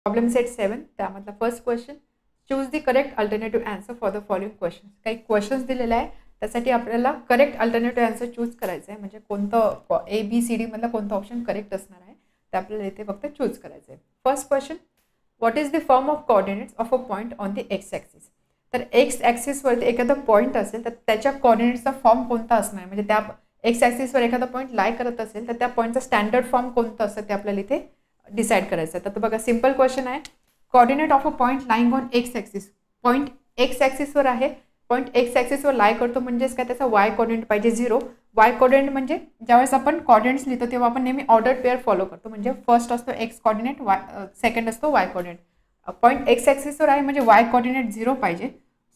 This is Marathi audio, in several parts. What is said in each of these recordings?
प्रॉब्लेम सेट 7 त्यामधला first question, choose the correct alternative answer for the following question. काही क्वेश्चन्स दिलेले आहे, त्यासाठी आपल्याला करेक्ट अल्टरनेटिव्ह आन्सर चूज करायचं आहे. म्हणजे कोणतं ABCD मधला कोणता ऑप्शन करेक्ट असणार आहे ते आपल्याला इथे फक्त चूज करायचं आहे. First question, what is the form of coordinates of a point on the X axis. तर एक्स ॲक्सिसवरती एखादा पॉईंट असेल तर त्याच्या कोऑर्डिनेट्सचा फॉर्म कोणता असणार, म्हणजे त्या एक्स ॲक्सिसवर एखादा पॉईंट लाय करत असेल तर त्या पॉईंटचा स्टँडर्ड फॉर्म कोणतं असतं ते आपल्याला इथे डिसाईड करायचं आहे. तर बघा सिंपल क्वेश्चन आहे, coordinate of a point lying on x axis. Point X ॲक्सिसवर आहे, पॉईंट एक्स ॲक्सिसवर लाय करतो म्हणजेच काय, त्याचा वाय कोऑर्डिनेट पाहिजे 0. वाय कोऑर्डिनेट म्हणजे ज्यावेळेस आपण कोऑर्डिनेट्स लिहितो तेव्हा आपण नेहमी ऑर्डर पेअर फॉलो करतो. म्हणजे फर्स्ट असतो एक्स कोऑर्डिनेट, सेकंड असतो वाय कोऑर्डिनेट. पॉईंट एक्स ॲक्सिसवर आहे म्हणजे वाय कोऑर्डिनेट 0 पाहिजे.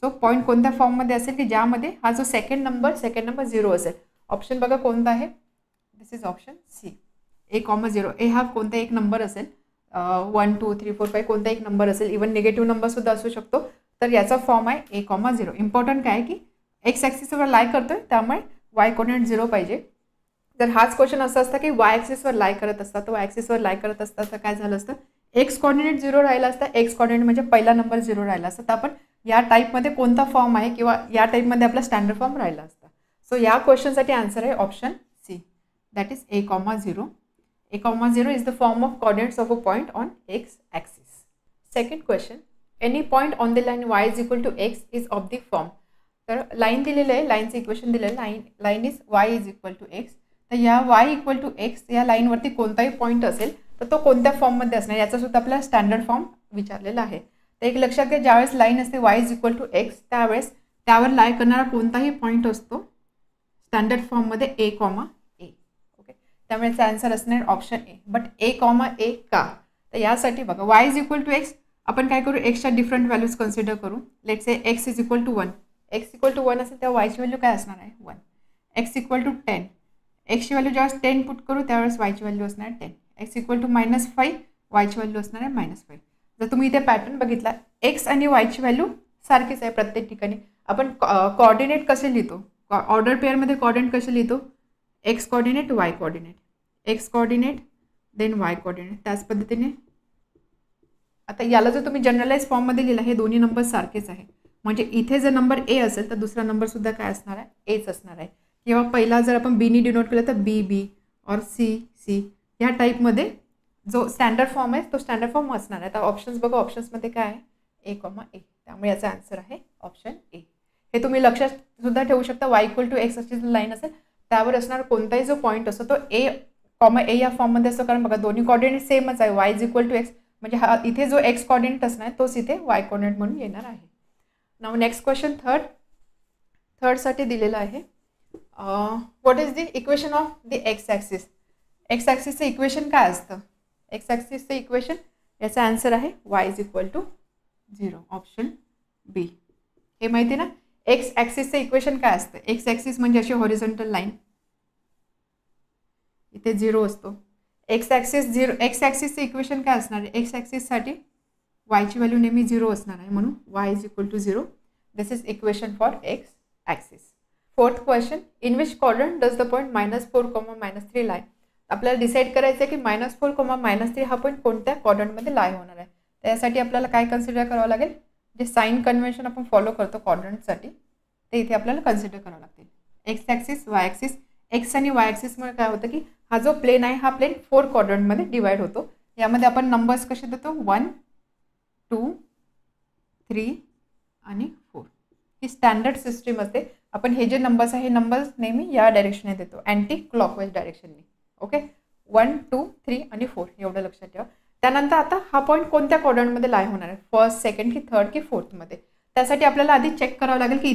सो पॉईंट कोणत्या फॉर्ममध्ये असेल की ज्यामध्ये हा जो सेकंड नंबर 0 असेल. ऑप्शन बघा कोणता आहे, this is option C, A,0. ए हा कोणता एक नंबर असेल, 1 2 3 4 5 कोणता एक नंबर असेल, इव्हन निगेटिव्ह नंबर सुद्धा असू शकतो. तर याचा फॉर्म आहे A,0. इम्पॉर्टंट काय आहे की एक्स ॲक्सिसवर लाय करतोय त्यामुळे वाय कोऑर्डिनेट 0 पाहिजे. जर हाच क्वेश्चन असं असतं की वाय ॲक्सिसवर लाय करत असता, तर वाय ॲक्सिसवर लाय करत असता तर काय झालं असतं, एक्स कोऑर्डिनेट 0 राहिला असता. एक्स कोऑर्डिनेट म्हणजे पहिला नंबर 0 राहिला असता. तर आपण या टाईपमध्ये कोणता फॉर्म आहे किंवा या टाईपमध्ये आपला स्टँडर्ड फॉर्म राहिला असता. सो या क्वेश्चनसाठी आन्सर आहे option C, that is A,0. A,0 is the form of coordinates of a point on x axis. Second question, any point on the line y is equal to x is of the form. तर लाईन दिलेलं आहे, लाईनचं इक्वेशन दिलेलं आहे, line is y is equal to x. तर या y इक्वल टू x या लाईनवरती कोणताही पॉईंट असेल तर तो कोणत्या फॉर्ममध्ये असणार याचा सुद्धा आपल्याला स्टँडर्ड फॉर्म विचारलेला आहे. तर एक लक्षात घ्या, ज्यावेळेस लाईन असते y is equal to x त्यावेळेस त्यावर लाय करणारा कोणताही पॉईंट असतो स्टँडर्ड फॉर्ममध्ये A, ओके. त्यामुळे याचा आन्सर असणार ऑप्शन ए. बट A, का, तर यासाठी बघा y is equal to x आपण काय करू, एक्सच्या डिफरंट व्हॅल्यूज कन्सिडर करू. Let say x is equal to 1, x equal to 1 असेल तेव्हा yची व्हॅल्यू काय असणार आहे 1. x इक्वल टू 10, एक्सची व्हॅल्यू ज्यावेळेस 10 पुट करू त्यावेळेस yची व्हॅल्यू असणार 10. x इक्वल टू -5, yची व्हॅल्यू असणार आहे -5. जर तुम्ही इथे पॅटर्न बघितला, एक्स आणि वायची व्हॅल्यू सारखीच आहे प्रत्येक ठिकाणी. आपण कोऑर्डिनेट कसे लिहितो, ऑर्डर पेअरमध्ये कोऑर्डिनेट कसे लिहितो, x coordinate y coordinate, x coordinate then y coordinate, त्याच पद्धतीने. आता याला जर तुम्ही जनरलाइज फॉर्ममध्ये लिहिला, हे दोन्ही नंबर सारखेच आहे. म्हणजे इथे जर नंबर ए असेल तर दुसरा नंबर सुद्धा काय असणार आहे, एच असणार आहे. किंवा पहिला जर आपण बीनी डिनोट केलं तर बी और सी ह्या टाईपमध्ये जो स्टँडर्ड फॉर्म आहे तो स्टँडर्ड फॉर्म असणार आहे. आता ऑप्शन्स बघा, ऑप्शन्समध्ये काय आहे A,A, त्यामुळे याचा आन्सर आहे ऑप्शन ए. हे तुम्ही लक्षात सुद्धा ठेवू शकता, y इक्वल टू एक्स अशी लाईन असेल त्यावर असणार कोणताही जो पॉईंट असतो तो A, या फॉर्ममध्ये असतो. कारण बघा दोन्ही कोऑर्डिनेट सेमच आहे, y is equal to x म्हणजे हा इथे जो एक्स कोऑर्डिनेट असणार तोच इथे वाय कोऑर्डिनेट म्हणून येणार आहे. नाउ नेक्स्ट क्वेश्चन थर्डसाठी दिलेला आहे, what is the equation of the X axis. X ॲक्सिसचं इक्वेशन काय असतं, एक्स ॲक्सिसचं इक्वेशन याचा आन्सर आहे y is equal to 0, option B. हे माहिती ना, एक्स ॲक्सिसचं इक्वेशन काय असतं, एक्स ॲक्सिस म्हणजे अशी हॉरिझॉन्टल लाईन, इथे 0 असतो. एक्स ॲक्सिसचं इक्वेशन काय असणार आहे, एक्स ॲक्सिससाठी वायची व्हॅल्यू नेहमी 0 असणार आहे म्हणून y is equal to 0. This is equation for x axis. Fourth question, in which quadrant does the point -4, -3 lie. आपल्याला डिसाईड करायचं आहे की -4, -3 हा पॉईंट कोणत्या क्वाड्रंटमध्ये लाय होणार आहे. त्यासाठी आपल्याला काय कन्सिडर करावं लागेल, जे साइन कन्व्हेन्शन आपण फॉलो करतो क्वाड्रंटसाठी ते इथे आपल्याला कन्सिडर करावं लागतील. X axis, Y axis, x आणि वाय ॲक्सिसमुळे काय होतं की हा जो प्लेन आहे हा प्लेन 4 क्वाड्रंटमध्ये डिवाइड होतो. यामध्ये आपण नंबर्स कसे देतो, 1 2 3 आणि 4. ही स्टँडर्ड सिस्टीम असते. आपण हे जे नंबर्स आहे हे नंबर्स नेहमी या डायरेक्शनने देतो, अँटी क्लॉकवाईज डायरेक्शनने. ओके, 1 2 3 आणि 4 एवढं लक्षात ठेवा. त्यानंतर आता हा पॉईंट कोणत्या क्वाड्रंटमध्ये लाय होणार आहे, फर्स्ट, सेकंड की थर्ड की फोर्थमध्ये. त्यासाठी आपल्याला आधी चेक करावं लागेल की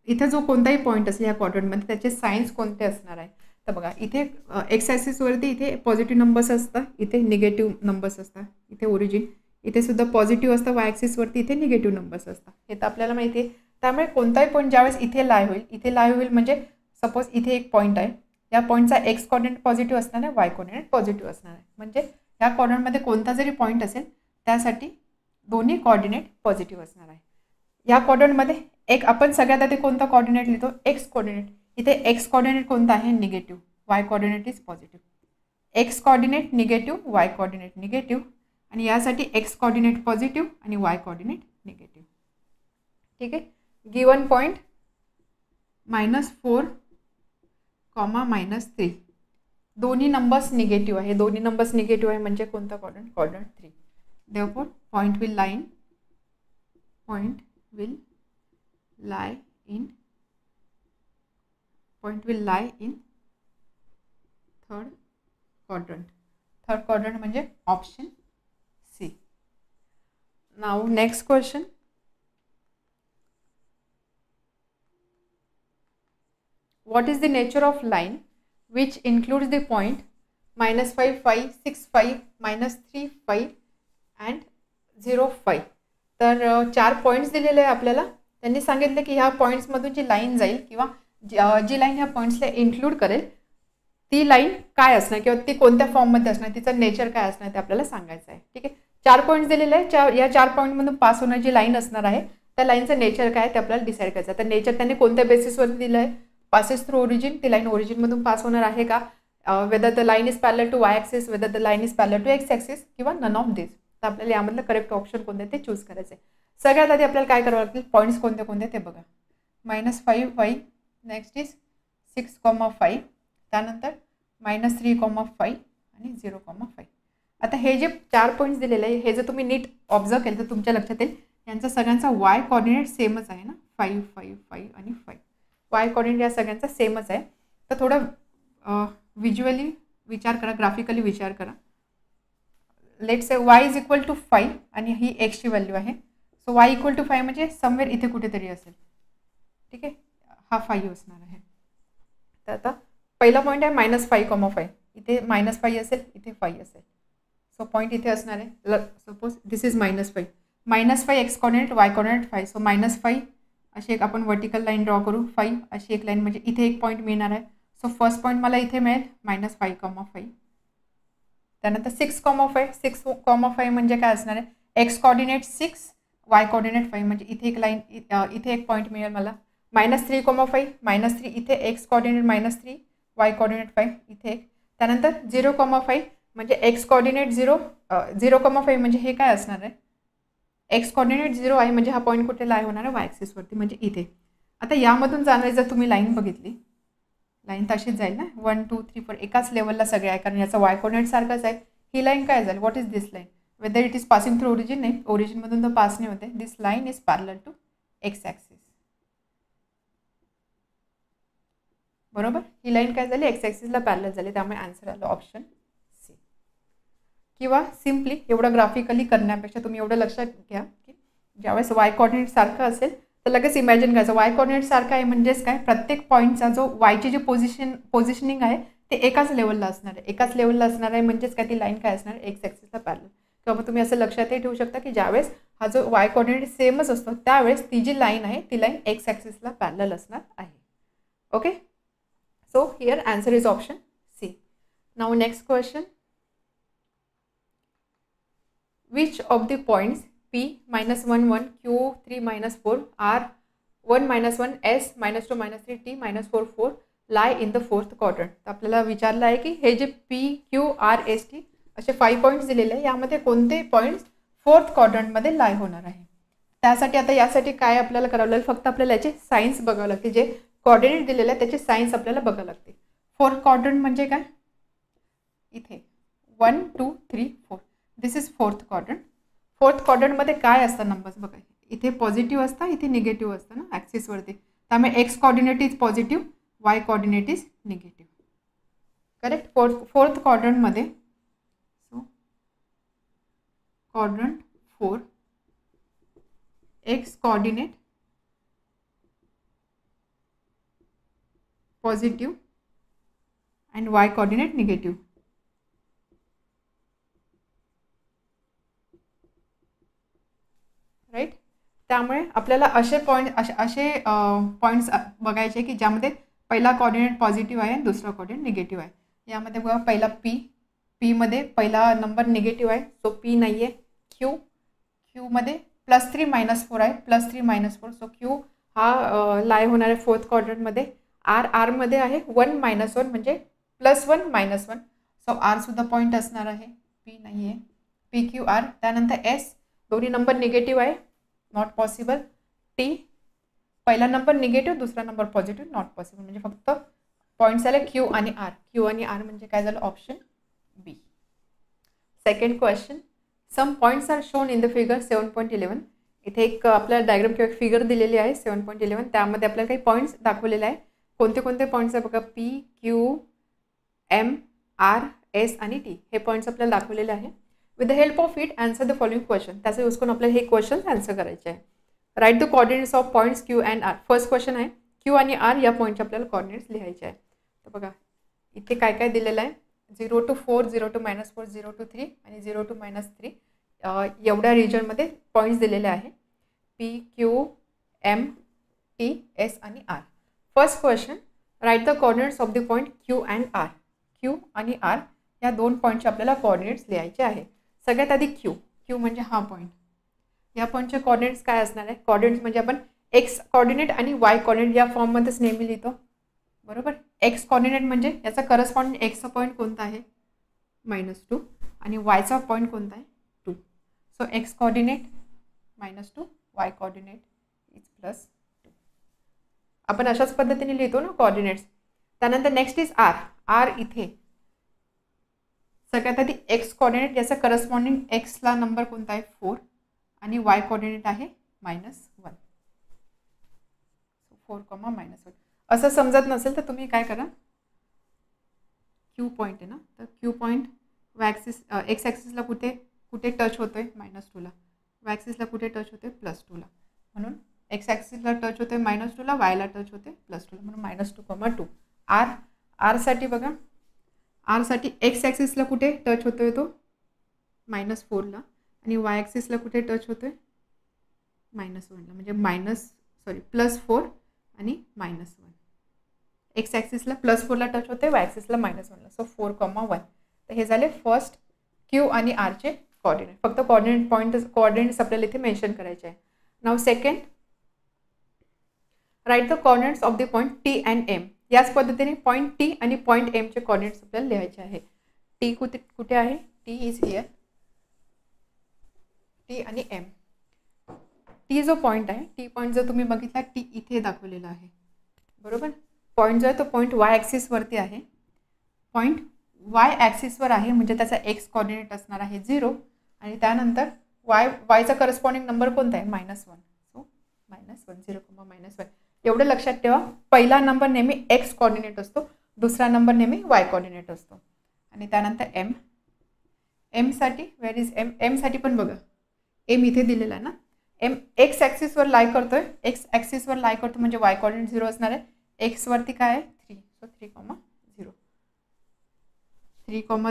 इथे जो कोणताही पॉईंट असेल या क्वाड्रंटमध्ये त्याचे साईन्स कोणते असणार आहे. तर बघा इथे एक्स ॲक्सिसवरती इथे पॉझिटिव्ह नंबर्स असतात, इथे निगेटिव्ह नंबर्स असतात, इथे ओरिजिन, इथे सुद्धा पॉझिटिव्ह असतं, वाय ॲक्सिसवरती इथे निगेटिव्ह नंबर्स असतात. हे तर आपल्याला माहिती आहे. त्यामुळे कोणताही पॉईंट ज्यावेळेस इथे लाय होईल म्हणजे सपोज इथे एक पॉईंट आहे, या पॉईंटचा एक्स कोऑर्डिनेट पॉझिटिव्ह असणार आहे, वाय कोऑर्डिनेट पॉझिटिव्ह असणार आहे. म्हणजे या क्वाड्रंटमध्ये कोणता जरी पॉईंट असेल त्यासाठी दोन्ही कोऑर्डिनेट पॉझिटिव्ह असणार आहे. या क्वाड्रंटमध्ये एक आपण सगळ्यात आधी कोणता कोऑर्डिनेट लिहितो, एक्स कोऑर्डिनेट. इथे एक्स कोऑर्डिनेट कोणता आहे, negative, Y coordinate is positive. X coordinate negative, Y coordinate negative आणि यासाठी एक्स कोऑर्डिनेट पॉझिटिव्ह आणि वाय कोऑर्डिनेट निगेटिव्ह. ठीक आहे. गिवन पॉईंट -4, -3 दोन्ही नंबर्स निगेटिव्ह आहे. दोन्ही नंबर्स निगेटिव्ह आहे म्हणजे कोणता quadrant? Quadrant 3. Therefore point will lie in third quadrant. Third quadrant म्हणजे option C. Now next question. What is the nature of line which includes the point -5, 5, 6, 5, -3, 5 and 0, 5. तर 4 पॉईंट्स दिलेले आहे आपल्याला. त्यांनी सांगितलं की ह्या पॉईंट्समधून जी लाईन जाईल किंवा जी लाईन ह्या पॉईंट्सला इन्क्लूड करेल ती लाईन काय असणार किंवा ती कोणत्या फॉर्ममध्ये असणार, तिचं नेचर काय असणार ते आपल्याला सांगायचं आहे. ठीक आहे. 4 पॉईंट्स दिलेले आहे. या 4 पॉईंटमधून पास होणारी जी लाईन असणार आहे त्या लाईनचं नेचर काय ते आपल्याला डिसाईड करायचं आहे. तर नेचर त्यांनी कोणत्या बेसिसवरती दिलं आहे? Passes through origin. ती लाईन ओरिजिनमधून पास होणार आहे का? Whether the line is parallel to y axis, whether the line is parallel to x axis किंवा नन ऑफ दिस. तर आपल्याला यामधलं करेक्ट ऑप्शन कोणते ते चूज करायचं आहे. सगळ्यात आधी आपल्याला काय करावं लागतील? पॉईंट्स कोणते कोणते ते बघा. -5, 5, नेक्स्ट इज 6,5, त्यानंतर -3,5 आणि 0,5. आता हे जे 4 पॉईंट्स दिलेले आहे हे जर तुम्ही नीट ऑब्झर्व केलं तर तुमच्या लक्षात येईल यांचा सगळ्यांचा वाय कॉर्डिनेट सेमच आहे ना. 5, 5, 5 आणि 5 वाय कॉर्डिनेट या सगळ्यांचा सेमच आहे. तर थोडं व्हिज्युअली विचार करा, ग्राफिकली विचार करा. Let's say y is equal to 5 आणि ही एक्सची व्हॅल्यू आहे. सो y इक्वल टू 5 म्हणजे समवेअर इथे कुठेतरी असेल. ठीक आहे. हा 5 असणार आहे. तर आता पहिला पॉईंट आहे -5,5. इथे -5 असेल, इथे 5 असेल. सो पॉईंट इथे असणार आहे. Suppose this is -5. -5 x coordinate, y coordinate 5. So -5 अशी एक आपण वर्टिकल लाईन ड्रॉ करू. 5 अशी एक लाईन म्हणजे इथे एक पॉईंट मिळणार आहे. सो फर्स्ट पॉईंट मला इथे मिळेल -5,5. त्यानंतर 6,5. 6,5 म्हणजे काय असणार आहे? एक्स कॉर्डिनेट 6, वाय कॉर्डिनेट 5 म्हणजे इथे एक लाईन, इथे एक पॉईंट मिळेल मला. -3,5. -3 इथे एक्स कॉर्डिनेट -3, वाय कॉर्डिनेट 5 इथे एक. त्यानंतर 0,5 म्हणजे एक्स कॉर्डिनेट 0, 0,5 म्हणजे हे काय असणार आहे? एक्स कॉर्डिनेट 0 आहे म्हणजे हा पॉईंट कुठे लाय होणार आहे? वाय ॲक्सिसवरती म्हणजे इथे. आता यामधून जाणारी जर तुम्ही लाईन बघितली, लाईन तशीच जाईल ना. 1, 2, 3, 4 एकाच लेवलला सगळे आहे कारण याचा वाय कॉर्डिनेट सारखाच आहे. ही लाईन काय जाईल? What is this line? Whether it is passing through origin, नाही ओरिजिनमधून तर पास नाही होते. This line is parallel to x axis. बरोबर. ही लाईन काय झाली? एक्स ॲक्सिसला पॅरलल झाली. त्यामुळे आन्सर आलं ऑप्शन सी. किंवा सिम्पली एवढं ग्राफिकली करण्यापेक्षा तुम्ही एवढं लक्षात घ्या की ज्यावेळेस वाय कॉर्डिनेट सारखं असेल तर लगेच इमॅजिन करायचं वाय कॉर्डिनेट सारखं आहे म्हणजेच काय? प्रत्येक पॉईंटचा जो वायची जी पोझिशनिंग आहे ते एकाच लेवलला असणार आहे. एकाच लेवलला असणार आहे म्हणजेच काय? ती लाईन काय असणार आहे? एक्स ॲक्सिसला पॅरलल. किंवा मग तुम्ही असं लक्षातही ठेवू शकता की ज्यावेळेस हा जो वाय कॉर्डिनेट सेमच असतो त्यावेळेस ती जी लाईन आहे ती लाईन एक्स ॲक्सिसला पॅरलल असणार आहे. Okay. So here answer is option C. Now next question. Which of the points P -1, 1, Q 3 -4, R 1 -1, S -2 -3, T -4 4 lie in the fourth quadrant. तर आपल्याला विचारलं आहे की हे जे P, Q, R, S, T असे 5 पॉईंट्स दिलेले आहे यामध्ये कोणते पॉईंट्स फोर्थ क्वाड्रंटमध्ये लाय होणार आहे. त्यासाठी आता यासाठी काय आपल्याला करावं लागेल? फक्त आपल्याला याचे सायन्स बघावं लागते. जे कोऑर्डिनेट दिलेले आहे त्याचे सायन्स आपल्याला बघावं लागते. फोर्थ क्वाड्रंट म्हणजे काय? इथे 1, 2, 3, 4 दिस इज फोर्थ क्वाड्रंट. फोर्थ क्वाड्रंटमध्ये काय असतं नंबर्स बघा. इथे पॉझिटिव्ह असतं, इथे निगेटिव्ह असतं ना ॲक्सिसवरती. त्यामुळे X coordinate is positive, Y coordinate is negative. Correct. Fourth क्वाड्रंटमध्ये so quadrant 4 X coordinate positive and Y coordinate negative. Right. त्यामुळे आपल्याला असे पॉईंट्स बघायचे की ज्यामध्ये पहिला कॉर्डिनेट पॉझिटिव्ह आहे आणि दुसरा कॉर्डिनेट निगेटिव्ह आहे. यामध्ये बघा पहिला पीमध्ये पहिला नंबर निगेटिव्ह आहे सो पी नाही आहे. क्यूमध्ये +3 -4 आहे, +3 -4 सो क्यू हा लाय होणार आहे फोर्थ क्वाड्रंटमध्ये. आरमध्ये आहे 1 -1 म्हणजे +1 -1 सो आरसुद्धा पॉईंट असणार आहे. पी नाही आहे. पी क्यू आर, त्यानंतर एस दोन्ही नंबर निगेटिव्ह आहे, नॉट पॉसिबल. टी पहिला नंबर निगेटिव्ह, दुसरा नंबर पॉझिटिव्ह, नॉट पॉसिबल. म्हणजे फक्त पॉईंट्स आले क्यू आणि आर. क्यू आणि आर म्हणजे काय झालं, option B. Second question, some points are shown in the figure 7.11. इथे एक आपल्याला डायग्राम किंवा फिगर दिलेली आहे 7.11. त्यामध्ये आपल्याला काही पॉईंट्स दाखवलेले आहे. कोणते कोणते पॉईंट्स आहे बघा, P Q M R S आणि टी हे पॉईंट्स आपल्याला दाखवलेले आहे. With the help of it answer the following question. त्याचा यूज करून आपल्याला हे क्वेश्चन आन्सर करायचे आहे. Write the coordinates of points Q and R. First question आहे क्यू आणि आर या पॉईंटचे आपल्याला कोऑर्डिनेट्स लिहायचे आहे. तर बघा इथे काय काय दिलेलं आहे, 0 to 4, 0 to -4, 0 to 3 आणि 0 to -3 एवढ्या रिजनमध्ये पॉईंट्स दिलेले आहे. P Q M T S आणि R. First question, write the coordinates of the point Q and R. Q आणि आर या दोन पॉईंटचे आपल्याला कोऑर्डिनेट्स लिहायचे आहे. सगळ्यात आधी क्यू. क्यू म्हणजे हा पॉईंट. या पॉईंटचे कोऑर्डिनेट्स काय असणार आहे, कोऑर्डिनेट्स म्हणजे आपण एक्स कोऑर्डिनेट आणि वाय कोऑर्डिनेट या फॉर्ममध्येच नेहमी लिहितो, बरोबर. एक्स कोऑर्डिनेट म्हणजे याचा करस्पॉन्डिंग एक्सचा पॉईंट कोणता आहे, -2 आणि वायचा पॉईंट कोणता आहे 2. So x coordinate -2, Y coordinate is +2. आपण अशाच पद्धतीने लिहितो ना कोऑर्डिनेट्स. त्यानंतर नेक्स्ट इज आर. आर इथे सगळ्यात आधी एक्स कोऑर्डिनेट, याचा करस्पॉन्डिंग एक्सला नंबर कोणता आहे 4 आणि वाय कोऑर्डिनेट आहे -1. 4, -1. असं समजत नसेल तर तुम्ही काय करा, क्यू पॉईंट आहे ना, तर Q point Y axis x ॲक्सिसला कुठे कुठे टच होतोय -2ला, वाय ॲक्सिसला कुठे टच होतोय +2ला. म्हणून एक्स ॲक्सिसला टच होतोय -2ला, वायला टच होते +2ला, म्हणून -2, 2. आर. आरसाठी बघा, आरसाठी एक्स ॲक्सिसला कुठे टच होतोय तो -4ला आणि वाय ॲक्सिसला कुठे टच होतोय -1ला, म्हणजे +4 आणि -1. एक्स ॲक्सिसला +4ला टच होते, वाय ॲक्सिसला -1ला. सो 4, 1. तर हे झाले फर्स्ट क्यू आणि आरचे कोऑर्डिनेट. फक्त कोऑर्डिनेट्स आपल्याला इथे मेन्शन करायचे आहे. Now second, write the coordinates of the point T and M. याच पद्धतीने पॉईंट टी आणि पॉईंट एमचे कोऑर्डिनेट्स आपल्याला लिहायचे आहे. टी कुठे आहे, टी इज हिअर. टी आणि एम. टी जो पॉईंट आहे, टी पॉईंट जर तुम्ही बघितला, टी इथे दाखवलेला आहे, बरोबर. पॉईंट जो आहे तो पॉईंट वाय ॲक्सिसवरती आहे. पॉईंट वाय ॲक्सिसवर आहे म्हणजे त्याचा एक्स कोऑर्डिनेट असणार आहे 0 आणि त्यानंतर वायचा करस्पॉन्डिंग नंबर कोणता आहे -1. सो -1, 0, -1. एवढं लक्षात ठेवा, पहिला नंबर नेहमी एक्स कोऑर्डिनेट असतो, दुसरा नंबर नेहमी वाय कोऑर्डिनेट असतो. आणि त्यानंतर एम. एमसाठी वेअर इज एम. एमसाठी पण बघा, एम इथे दिलेला आहे ना. एम एक्स ॲक्सिसवर लाय करतोय, एक्स ॲक्सिसवर लाय करतो म्हणजे वाय कोऑर्डिनेट 0 असणार आहे. एक्सवरती काय आहे 3, सो 3,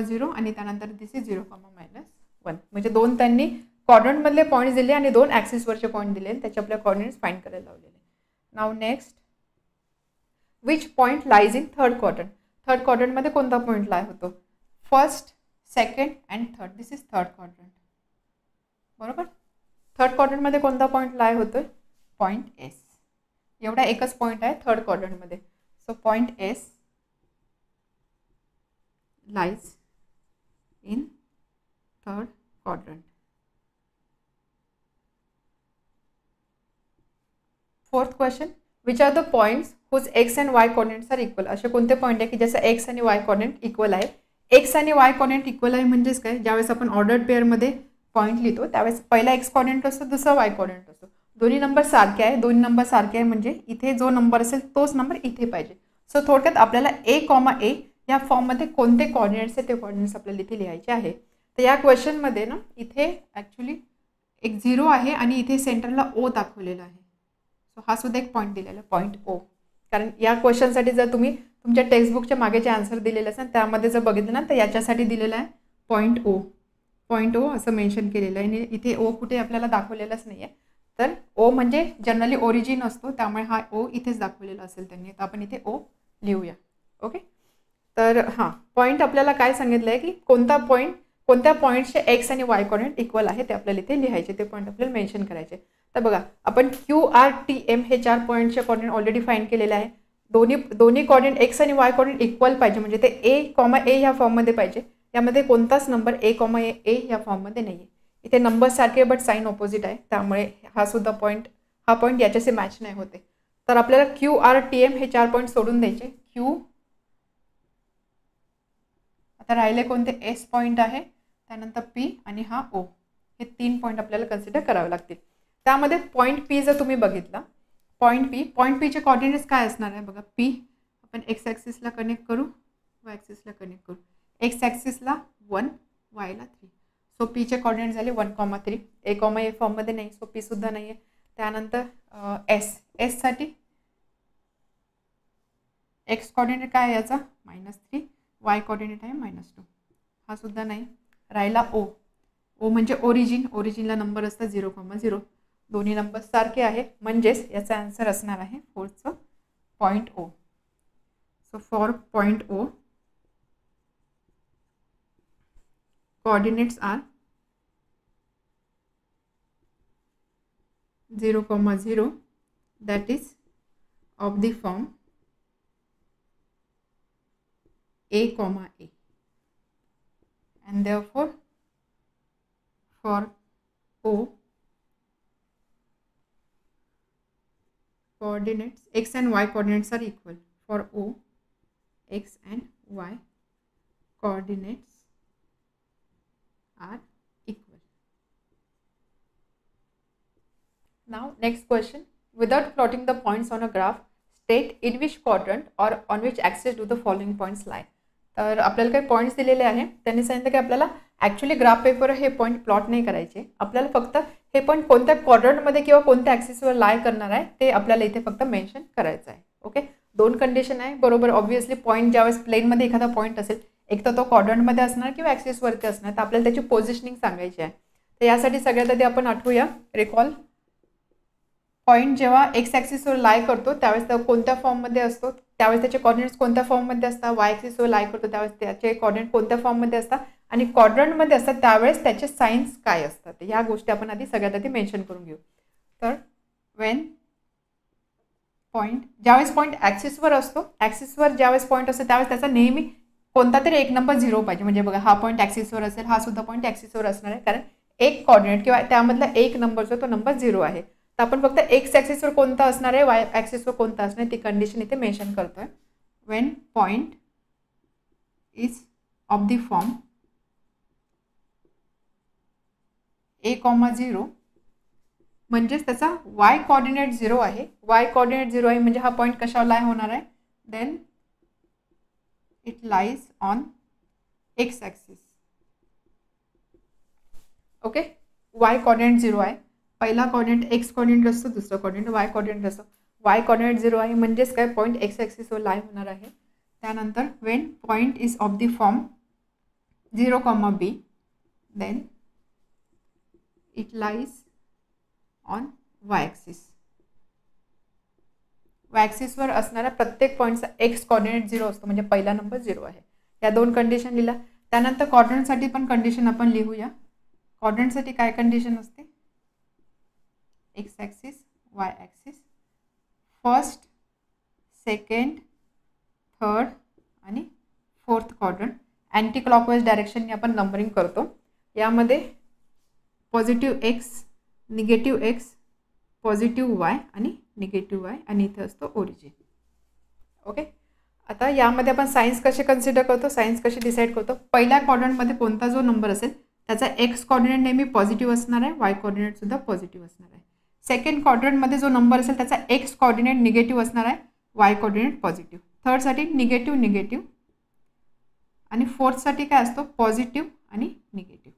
0 आणि त्यानंतर दिस इज 0, -1. म्हणजे दोन त्यांनी क्वाड्रंटमधले पॉईंट्स दिले आणि 2 ॲक्सिसवरचे पॉईंट दिले, त्याचे आपल्या कोऑर्डिनेट्स फाइंड करायला लावलेले. Now next, which point lies in third quadrant. Third क्वाड्रंटमध्ये कोणता पॉईंट लाय होतो, first, second and third. This is third quadrant, बरोबर. थर्ड क्वाड्रंटमध्ये कोणता पॉईंट लाय होतोय, पॉईंट एस. एवढा एकच पॉईंट आहे थर्ड क्वाड्रंटमध्ये. So point S lies in third quadrant. Fourth question, which are the points whose x and y coordinates are equal. असे कोणते पॉईंट आहे की ज्याचा एक्स आणि वाय कोऑर्डिनेट इक्वल आहे. एक्स आणि वाय कोऑर्डिनेट इक्वल आहे म्हणजेच काय, ज्यावेळेस आपण ऑर्डर्ड पेअरमध्ये पॉईंट लिहितो त्यावेळेस पहिला एक्स कोऑर्डिनेट असतो, दुसरा वाय कोऑर्डिनेट असतो. दोन्ही नंबर सारखे आहे, दोन्ही नंबर सारखे आहे म्हणजे इथे जो नंबर असेल तोच नंबर इथे पाहिजे. सो थोडक्यात आपल्याला A, या फॉर्ममध्ये कोणते कोऑर्डिनेट्स आहेत ते कोऑर्डिनेट्स आपल्याला इथे लिहायचे आहे. तर या क्वेश्चनमध्ये ना इथे ॲक्च्युली एक 0 आहे आणि इथे सेंटरला O दाखवलेला आहे. सो हा सुद्धा एक पॉईंट दिलेला आहे, पॉईंट O. कारण या क्वेश्चनसाठी जर तुम्ही तुमच्या टेक्स्टबुकच्या मागेचे आन्सर दिलेले असेल त्यामध्ये जर बघितलं ना तर याच्यासाठी दिलेलं आहे पॉईंट O. पॉईंट O असं मेन्शन केलेलं आहे आणि इथे O कुठे आपल्याला दाखवलेलंच नाही आहे. तर O म्हणजे जनरली ओरिजिन असतो, त्यामुळे हा O इथेच दाखवलेला असेल त्यांनी, तर आपण इथे O लिहूया. ओके. तर हां, पॉईंट आपल्याला काय सांगितलं आहे की कोणत्या पॉईंटचे एक्स आणि वाय कोऑर्डिनेट इक्वल आहे ते आपल्याला इथे लिहायचे, ते पॉईंट आपल्याला मेन्शन करायचे. तर बघा, आपण QRTM हे 4 पॉईंटचे कोऑर्डिनेट ऑलरेडी फाइंड केलेले आहे. दोन्ही कोऑर्डिनेट एक्स आणि वाय कोऑर्डिनेट इक्वल पाहिजे म्हणजे ते A, A ह्या फॉर्ममध्ये पाहिजे. यामध्ये कोणताच नंबर ए कॉमा ए या फॉर्ममध्ये नाही आहे. इथे नंबर सारखे बट साईन ऑपोजिट आहे, त्यामुळे हा पॉईंट याच्याशी मॅच नाही होते. तर आपल्याला क्यू आर टी एम हे 4 पॉईंट सोडून द्यायचे. क्यू, आता राहिले कोणते, एस पॉईंट आहे, त्यानंतर पी आणि हा ओ, हे 3 पॉईंट आपल्याला कन्सिडर करावे लागतील. त्यामध्ये पॉईंट पी जर तुम्ही बघितला, पॉईंट पीचे कॉर्डिनेट्स काय असणार आहे बघा. पी आपण एक्स ॲक्सिसला कनेक्ट करू, वाय ॲक्सिसला कनेक्ट करू. एक्स ॲक्सिसला 1, वायला 3. सो पीचे कॉर्डिनेट झाले 1,3. ए कॉमा ए फॉर्ममध्ये नाही, सो पी सुद्धा नाही आहे. त्यानंतर एससाठी एक्स कॉर्डिनेट काय आहे याचा, -3, वाय कॉर्डिनेट आहे -2, हा सुद्धा नाही. राहिला ओ म्हणजे ओरिजिनला नंबर असतात 0,0. दोन्ही नंबर सारखे आहे, म्हणजेच याचा आन्सर असणार आहे 4चं point O. So for point O coordinates are 0,0, that is of the form a comma a, and therefore for O coordinates, x and y coordinates are equal. For O, x and y coordinates are equal. Now next question, without plotting the points on a graph, state in which quadrant or on which axis do the following points lie. तर आपल्याला काही पॉईंट्स दिलेले आहे, त्यांनी सांगितलं की आपल्याला ॲक्च्युली ग्राफ पेपर हे पॉईंट प्लॉट नाही करायचे, आपल्याला फक्त हे पॉईंट कोणत्या क्वाड्रंटमध्ये किंवा कोणत्या ॲक्सिसवर लाय करणार आहे ते आपल्याला इथे फक्त मेन्शन करायचं आहे. ओके, 2 कंडिशन आहे बरोबर. ऑब्व्हियसली पॉईंट ज्यावेळेस प्लेनमध्ये एखादा पॉईंट असेल, एक तर तो क्वाड्रंटमध्ये असणार किंवा ॲक्सिसवरती असणार, तर आपल्याला त्याची पोझिशनिंग सांगायची आहे. तर यासाठी सगळ्यात आधी आपण आठवूया, रिकॉल. पॉईंट जेव्हा एक्स ॲक्सिसवर लाय करतो त्यावेळेस तो कोणत्या फॉर्ममध्ये असतो, त्यावेळेस त्याचे कॉर्डिनेट्स कोणत्या फॉर्ममध्ये असतात. वाय ॲक्सिसवर लाय करतो त्यावेळेस त्याचे कॉर्डिनेट कोणत्या फॉर्ममध्ये असतात, आणि क्वाड्रंटमध्ये असतात त्यावेळेस त्याचे साईन्स काय असतात, ह्या गोष्टी आपण आधी सगळ्यात आधी मेन्शन करून घेऊ. तर वेन पॉईंट, ज्यावेळेस पॉईंट ॲक्सिसवर असतो, ॲक्सिसवर ज्यावेळेस पॉईंट असतो त्यावेळेस त्याचा नेहमी कोणता तरी एक नंबर 0 पाहिजे. म्हणजे बघा, हा पॉईंट ॲक्सिसवर असेल, हा सुद्धा पॉईंट ॲक्सिसवर असणार आहे, कारण एक कॉर्डिनेट किंवा त्यामधला एक नंबर जो तो नंबर 0 आहे. तर आपण फक्त एक्स ॲक्सिसवर कोणता असणार आहे, वाय ॲक्सिसवर कोणता असणार आहे ती कंडिशन इथे मेन्शन करतोय. Wien point is of the form a,0, म्हणजेच त्याचा वाय कॉर्डिनेट 0 आहे. वाय कॉर्डिनेट 0 आहे म्हणजे हा पॉईंट कशावर लाय होणार आहे, then it lies on x axis. Okay, y coordinate 0 आहे. पहिला कॉर्डिनेट एक्स कॉर्डिनेट असतो, दुसरा कॉर्डिनेट वाय कॉर्डिनेट असतो. वाय कॉर्डिनेट 0 आहे म्हणजेच काय, पॉईंट एक्स ॲक्सिसवर लाय होणार आहे. त्यानंतर when point is of the form 0,b, then it lies on Y axis. Y ॲक्सिसवर असणाऱ्या प्रत्येक पॉईंटचा एक्स कॉर्डिनेट 0 असतो, म्हणजे पहिला नंबर 0 आहे. या 2 कंडिशन लिहिला. त्यानंतर क्वाड्रंटसाठी पण कंडिशन आपण लिहूया. क्वाड्रंटसाठी काय कंडिशन असते, x axis, Y axis, first, second, third आणि फोर्थ क्वाड्रंट अँटी क्लॉकवाईज डायरेक्शनने आपण नंबरिंग करतो. यामध्ये positive x, negative x, positive Y आणि निगेटिव्ह वाय, आणि इथे असतो ओरिजिन. ओके, आता यामध्ये आपण सायन्स कसे कन्सिडर करतो, सायन्स कसे डिसाईड करतो. पहिल्या क्वाड्रंटमध्ये कोणता जो नंबर असेल त्याचा एक्स कॉर्डिनेट नेहमी पॉझिटिव्ह असणार आहे, वाय कॉर्डिनेट सुद्धा पॉझिटिव्ह असणार आहे. सेकंड क्वाड्रंटमध्ये जो नंबर असेल त्याचा एक्स कॉर्डिनेट निगेटिव्ह असणार आहे, वाय कॉर्डिनेट पॉझिटिव्ह. थर्डसाठी निगेटिव्ह निगेटिव्ह, आणि फोर्थसाठी काय असतो, पॉझिटिव्ह आणि निगेटिव्ह.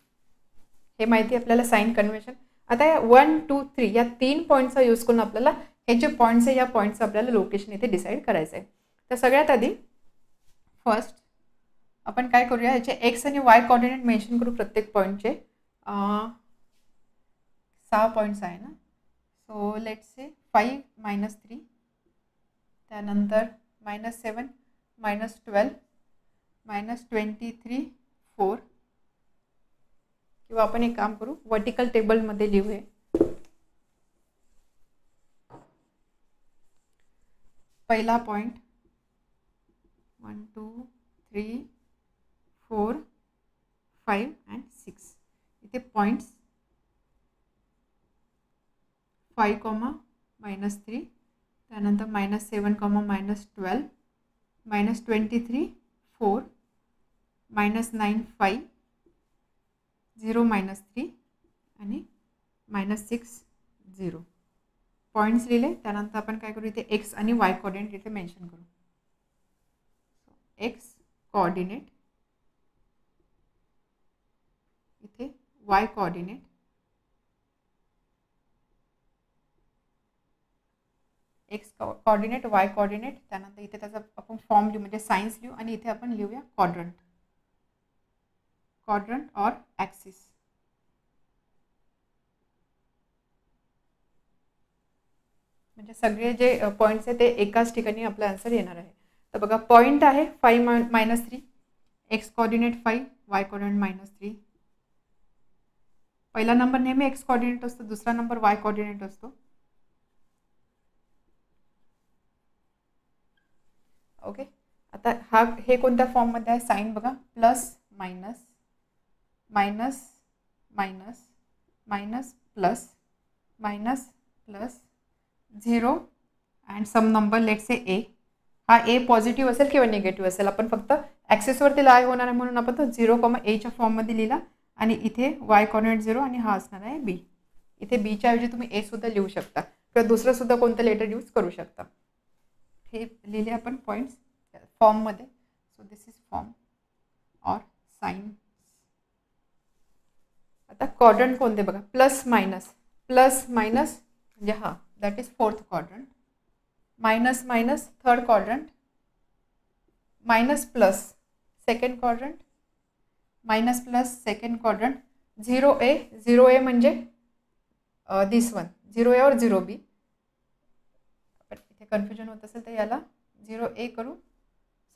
हे माहिती आपल्याला साइन कन्व्हेन्शन. आता या 1, 2, 3 या 3 पॉईंटचा यूज करून आपल्याला हे जे पॉईंट्स आहे या पॉईंटचं आपल्याला लोकेशन इथे डिसाईड करायचं आहे. तर सगळ्यात आधी फर्स्ट आपण काय करूया, याचे एक्स आणि वाय कॉर्डिनेट मेन्शन करू प्रत्येक पॉईंटचे. 6 पॉईंट्स आहे ना, सो लेट्स से 5 - 3, त्यानंतर -7, -12, -23, 4, किंवा आपण एक काम करू, वर्टिकल टेबलमध्ये लिहूया. पहिला पॉईंट 1, 2, 3, 4, 5 and 6. इथे पॉईंट्स 5, -3, त्यानंतर -7, -12, -23, 4, -9, 5, 0, -3 आणि -6, 0. पॉईंट्स लिहिले. त्यानंतर आपण काय करू, इथे एक्स आणि वाय कोऑर्डिनेट इथे मेन्शन करू. एक्स कोऑर्डिनेट, इथे Y coordinate, x coordinate, y coordinate. त्यानंतर इथे त्याचा आपण फॉर्म लिहू, म्हणजे सायन्स लिहू, आणि इथे आपण लिहूया क्वाड्रंट, क्वाड्रंट और ॲक्सिस. म्हणजे सगळे जे पॉईंट्स आहेत ते एकाच ठिकाणी आपला आन्सर येणार आहे. तर बघा, पॉईंट आहे 5 - 3, एक्स कोऑर्डिनेट 5, वाय कोऑर्डिनेट -3. पहिला नंबर नेहमी एक्स कोऑर्डिनेट असतो, दुसरा नंबर वाय कोऑर्डिनेट असतो. ओके. आता हे कोणत्या फॉर्ममध्ये आहे, साईन बघा, plus minus, minus minus, minus plus, minus plus, 0 and some number let say a. हा ए पॉझिटिव्ह असेल किंवा निगेटिव्ह असेल. आपण फक्त ॲक्सेसवरती लाय होणार आहे म्हणून आपण तो 0, एच्या फॉर्ममध्ये लिहिला. आणि इथे वाय कोऑर्डिनेट 0 आणि हा असणार आहे बी. इथे बीच्या ऐवजी तुम्ही ए सुद्धा लिहू शकता किंवा दुसरं सुद्धा कोणतं लेटर यूज करू शकता. हे लिहिले आपण पॉईंट्स फॉर्ममध्ये. सो दिस इज फॉर्म और साइन. आता क्वाड्रंट कोणते बघा, प्लस मायनस, प्लस मायनस म्हणजे हा, that is fourth quadrant. Minus minus third quadrant, minus plus second quadrant, minus plus second quadrant. 0A, 0A म्हणजे दिस वन, 0A और 0B. इथे कन्फ्युजन होत असेल तर याला 0A करू,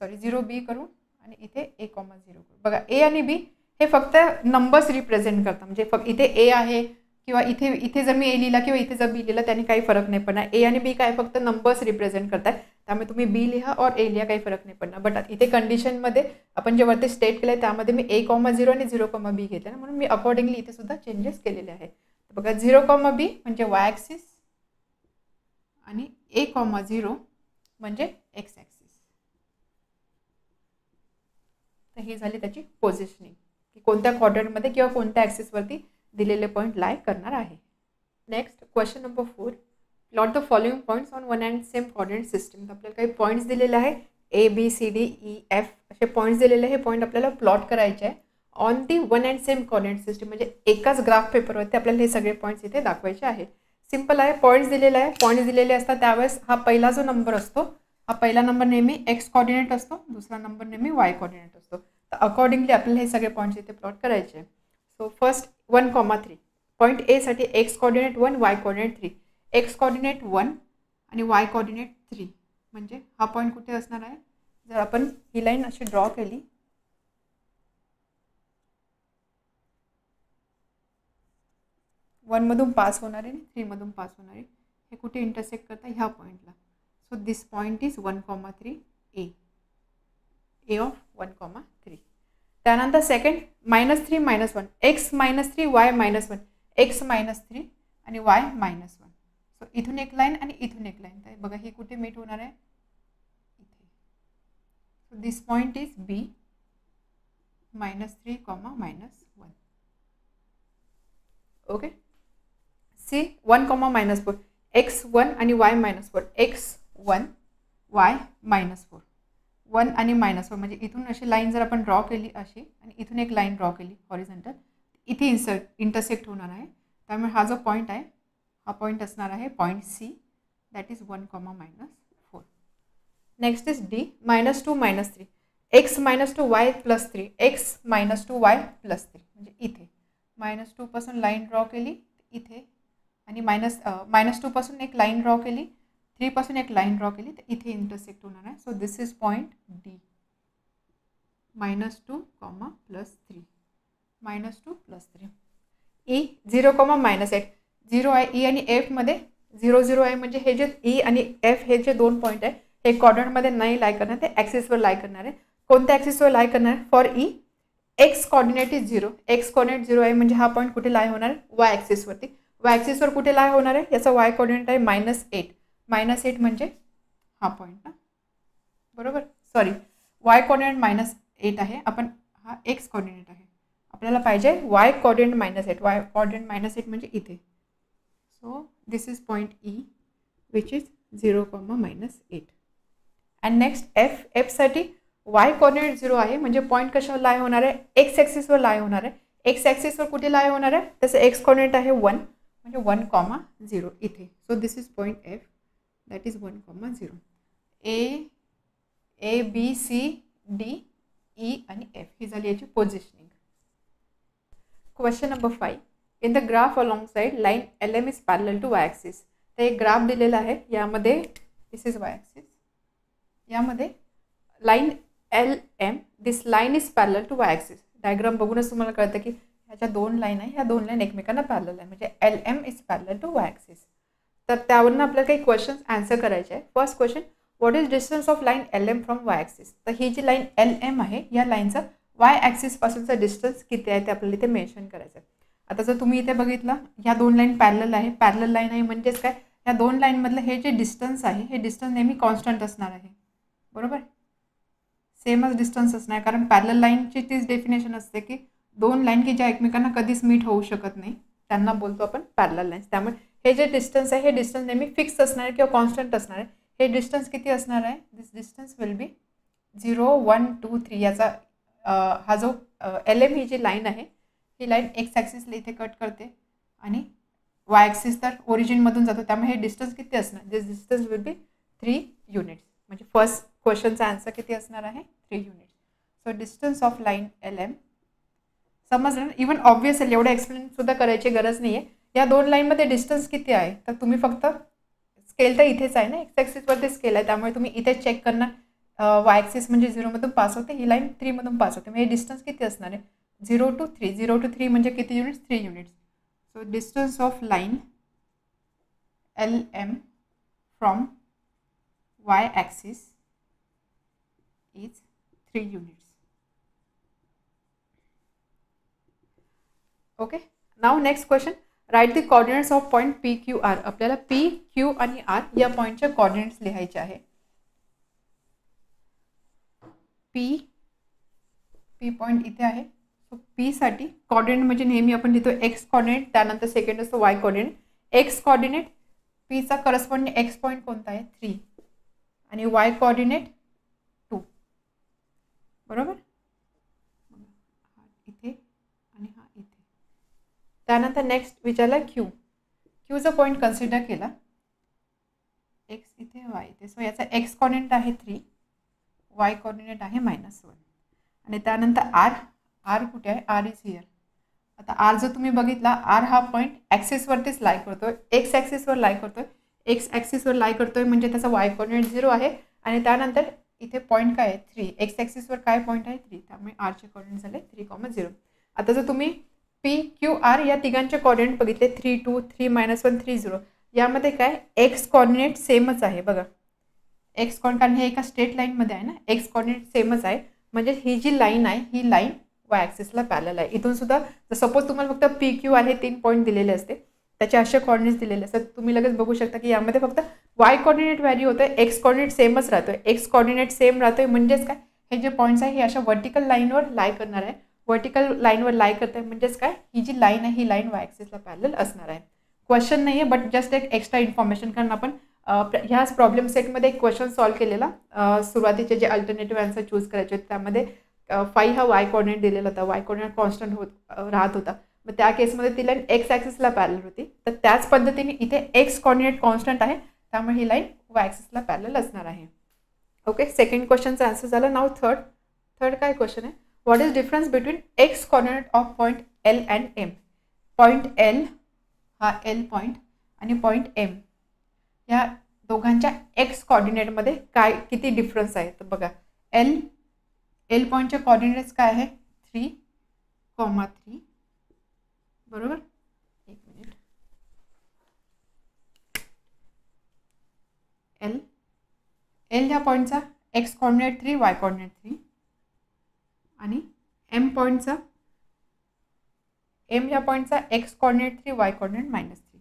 सॉरी 0B करू आणि इथे A, 0 करू. बघा, ए आणि बी हे फक्त नंबर्स रिप्रेझेंट करतात. म्हणजे फक्त इथे ए आहे किंवा इथे जर मी ए लिहिला किंवा इथे जर बी लिहिला त्याने काही फरक नाही पडणार. ए आणि बी काय फक्त नंबर्स रिप्रेझेंट करतात. त्यामुळे तुम्ही बी लिहा और ए लिहा, काही फरक नाही पडणार. बट इथे कंडिशनमध्ये आपण जे वरती स्टेट केलं आहे त्यामध्ये मी A, 0 आणि 0, B घेतलं ना, म्हणून मी अकॉर्डिंगली इथे सुद्धा चेंजेस केलेले आहे. बघा, 0, B म्हणजे वाय ॲक्सिस आणि A, 0 म्हणजे एक्स ॲक्सिस. तर ही झाली त्याची पोझिशनिंग, की कोणत्या क्वाड्रंटमध्ये किंवा कोणत्या ॲक्सिसवरती दिलेले पॉईंट लाय करणार आहे. Next question number 4. Plot the following points on one and same coordinate system. तर आपल्याला काही पॉईंट्स दिलेले आहे, ABCDEF असे पॉईंट्स दिलेले. हे पॉईंट आपल्याला प्लॉट करायचे आहे on the one and same coordinate system. म्हणजे एकाच ग्राफ पेपरवरती आपल्याला हे सगळे पॉईंट्स इथे दाखवायचे आहेत. सिंपल आहे, पॉईंट्स दिलेले आहे. पॉईंट्स दिलेले असतात त्यावेळेस हा पहिला जो नंबर असतो, हा पहिला नंबर नेहमी एक्स कोऑर्डिनेट असतो, दुसरा नंबर नेहमी वाय कोऑर्डिनेट असतो. तर अकॉर्डिंगली आपल्याला हे सगळे पॉईंट्स इथे प्लॉट करायचे आहे. So first 1, 3. पॉईंट ए साठी x coordinate 1, Y coordinate 3. X coordinate 1 आणि वाय कोऑर्डिनेट 3. म्हणजे हा पॉईंट कुठे असणार आहे, जर आपण ही लाईन अशी ड्रॉ केली, 1 मधून पास होणारे आणि 3 मधून पास होणारे हे कुठे इंटरसेक्ट करतात, ह्या पॉईंटला. So this point is 1, 3 A, A of 1, 3. त्यानंतर सेकंड -3, -1. X -3, Y -1. एक्स -3 आणि वाय -1. सो इथून एक लाईन आणि इथून एक लाईन. तर बघा ही कुठे मीट होणार आहे, इथे. So this point is B, -3, -1. Okay. C 1, -4. x1 आणि y -4. x1 y -4. 1 आणि -4 म्हणजे इथून अशी लाईन जर आपण ड्रॉ केली अशी आणि इथून एक लाईन ड्रॉ केली हॉरिझॉन्टल, इथे इंटरसेक्ट होणार आहे. त्यामुळे हा जो पॉईंट आहे हा पॉईंट असणार आहे point C, that is 1, -4. Next is D, -2, -3. x -2 y +3. x -2 y +3 म्हणजे इथे -2 पासून लाईन ड्रॉ केली इथे आणि -2 पासून एक लाईन ड्रॉ केली, 3 पासून एक लाईन ड्रॉ केली, तर इथे इंटरसेक्ट होणार आहे. So this is point D, -2, +3, -2 +3. E 0, -8. 0 आहे ई आणि एफ मध्ये 0, 0 आहे. म्हणजे हे जे ई आणि एफ हे जे दोन पॉईंट आहे हे क्वाड्रंटमध्ये नाही लाय करणार, ते ॲक्सिसवर लाय करणार आहे. कोणत्या ॲक्सिसवर लाय करणार आहे, for E x coordinate is 0, x coordinate 0 आहे म्हणजे हा पॉईंट कुठे लाय होणार आहे, वाय ॲक्सिसवरती. वाय ॲक्सिसवर कुठे लाय होणार आहे, याचा वाय कॉर्डिनेट आहे -8. -8 म्हणजे हा पॉईंट ना, बरोबर. सॉरी, वाय कॉर्डिनेट -8 आहे, आपण हा एक्स कॉर्डिनेट आहे, आपल्याला पाहिजे वाय कॉर्डिनेट -8. वाय कॉर्डिनेट -8 म्हणजे इथे. So this is point E which is 0, -8. And next एफसाठी वाय कॉर्डिनेट 0 आहे म्हणजे पॉईंट कशावर लाय होणार आहे, एक्स ॲक्सिसवर लाय होणार आहे. एक्स ॲक्सिसवर कुठे लाय होणार आहे, त्याचं एक्स कॉर्डिनेट आहे 1 म्हणजे 1, 0 इथे. So this is point F, that is 1, 0. A B C D E आणि एफ ही झाली याची positioning. Question number 5. In the graph alongside line L M is parallel to y axis. तर एक ग्राफ दिलेला आहे, यामध्ये दिस इज वाय ॲक्सिस, यामध्ये line L M, this line is parallel to y axis. Diagram बघूनच तुम्हाला कळतं की ह्याच्या 2 लाईन आहे, ह्या 2 लाईन एकमेकांना पॅरलल आहे म्हणजे L M is parallel to y axis. तर त्यावरून आपल्याला काही क्वेश्चन्स आन्सर करायचे आहे. First question, what is distance of line L M from y axis. तर ही जी लाईन एल एम आहे या लाईनचा वाय ॲक्सिसपासूनचा डिस्टन्स किती आहे ते आपल्याला इथे मेन्शन करायचं आहे. आता जर तुम्ही इथे बघितलं, ह्या 2 लाईन पॅरलल आहे, पॅरलल लाईन आहे म्हणजेच काय, ह्या 2 लाईनमधलं हे जे डिस्टन्स आहे हे डिस्टन्स नेहमी कॉन्स्टंट असणार आहे, बरोबर. सेमच डिस्टन्स असणार, कारण पॅरलल लाईनची तीच डेफिनेशन असते की 2 लाईन की ज्या एकमेकांना कधीच मीट होऊ शकत नाही त्यांना बोलतो आपण पॅरलल लाईन्स. त्यामुळे हे जे डिस्टन्स आहे हे डिस्टन्स नेहमी फिक्स असणार आहे किंवा कॉन्स्टंट असणार आहे. हे डिस्टन्स किती असणार आहे, दिस डिस्टन्स विल बी 0, 1, 2, 3. याचा हा जो एल एम ही जी लाईन आहे ही लाईन एक्स ॲक्सिसला इथे कट करते आणि वाय ॲक्सिस तर ओरिजिनमधून जातो, त्यामुळे हे डिस्टन्स किती असणार, this distance will be 3 units. म्हणजे फर्स्ट क्वेश्चनचा आन्सर किती असणार आहे, 3 units. So distance of line L M समजलं. इवन ऑब्वियस आहे, एवढं एक्सप्लेन सुद्धा करायची गरज नाही आहे. या 2 लाईनमध्ये डिस्टन्स किती आहे, तर तुम्ही फक्त स्केल तर इथेच आहे ना, एक्स ॲक्सिसवरती स्केल आहे, त्यामुळे तुम्ही इथे चेक करणार. वाय ॲक्सिस म्हणजे 0मधून पास होते, ही लाईन 3मधून पास होते, म्हणजे हे डिस्टन्स किती असणार आहे, 0 to 3. 0 to 3 म्हणजे किती units, 3 units. So distance of line L M from y axis is 3 units. Okay. Now next question, write the coordinates of point P Q R. आपल्याला पी क्यू आणि आर या पॉईंटचे कॉर्डिनेट्स लिहायचे आहे. पी पॉईंट इथे आहे. सो पी साठी कॉर्डिनेट म्हणजे नेहमी आपण लिहितो एक्स कॉर्डिनेट, त्यानंतर सेकंड असतो वाय कॉर्डिनेट. एक्स कॉर्डिनेट पीचा करस्पॉन्डिंग एक्स पॉईंट कोणता आहे, 3 आणि वाय कॉर्डिनेट 2, बरोबर. इथे आणि हा इथे. त्यानंतर नेक्स्ट विचारला क्यूचा पॉईंट कन्सिडर केला, एक्स इथे वाय इथे. सो याचा एक्स कॉर्डिनेट आहे 3, वाय कॉर्डिनेट आहे -1 आणि त्यानंतर आर कुठे आहे, आर इज हिअर. आता आर जर तुम्ही बघितला, आर हा पॉईंट ॲक्सिसवरतीच लाय करतोय, एक्स ॲक्सिसवर लाय करतोय. एक्स ॲक्सिसवर लाय करतोय म्हणजे त्याचा वाय कॉर्डिनेट 0 आहे आणि त्यानंतर इथे पॉईंट काय आहे 3, एक्स ॲक्सिसवर काय पॉईंट आहे 3, त्यामुळे आरचे कॉर्डिनेट झाले 3, 0. आता जर तुम्ही पी क्यू आर या तिघांचे कॉर्डिनेट बघितले, 3, 2, 3, -1, 3, 0, यामध्ये काय एक्स कॉर्डिनेट सेमच आहे बघा. एक्स कॉर्डिनेट, कारण हे एका स्ट्रेट लाईनमध्ये आहे ना, एक्स कॉर्डिनेट सेमच आहे म्हणजे ही जी लाईन आहे ही लाईन वाय ॲक्सिसला पॅरलल आहे. इथून सुद्धा सपोज तुम्हाला फक्त पी क्यू आर हे 3 पॉईंट दिलेले असते, त्याचे असे कॉर्डिनेट्स दिलेले असतात, तुम्ही लगेच बघू शकता की यामध्ये फक्त वाय कॉर्डिनेट व्हॅरी होतोय, एक्स कॉर्डिनेट सेमच राहतोय. एक्स कॉर्डिनेट सेम राहतोय म्हणजेच काय, हे जे पॉईंट्स आहे हे अशा वर्टिकल लाईनवर लाय करणार आहे. वर्टिकल लाईनवर लाय करते म्हणजेच काय, ही जी लाईन आहे ही लाईन वाय ॲक्सिसला पॅरलल असणार आहे. क्वेश्चन नाही आहे बट जस्ट एक एक्स्ट्रा इन्फॉर्मेशन, कारण आपण ह्याच प्रॉब्लेम सेटमध्ये एक क्वेश्चन सॉल्व्ह केलेला. सुरुवातीचे जे अल्टरनेटिव्ह आन्सर चूज करायचे होते त्यामध्ये 5 हा वाय कॉर्डिनेट दिलेला होता, वाय कॉर्डिनेट कॉन्स्टंट राहत होता. मग त्या केसमध्ये ती लाईन एक्स ॲक्सिसला पॅरलल होती. तर त्याच पद्धतीने इथे एक्स कॉर्डिनेट कॉन्स्टंट आहे, त्यामुळे ही लाईन वाय ॲक्सिसला पॅरलल असणार आहे. ओके, सेकंड क्वेश्चनचा आन्सर झाला. नाव थर्ड काय क्वेश्चन आहे, what is difference between x coordinate of point L and M. Point L हा एल पॉईंट आणि पॉईंट एम या दोघांच्या एक्स कॉर्डिनेटमध्ये काय किती डिफरन्स आहे. तर बघा, एल पॉईंटचे कॉर्डिनेट्स काय आहे, 3, 3, बरोबर. एक मिनिट, एल ह्या पॉईंटचा एक्स कॉर्डिनेट 3, वाय कॉर्डिनेट 3 आणि एम पॉईंटचा एम या पॉईंटचा x coordinate 3 y coordinate -3.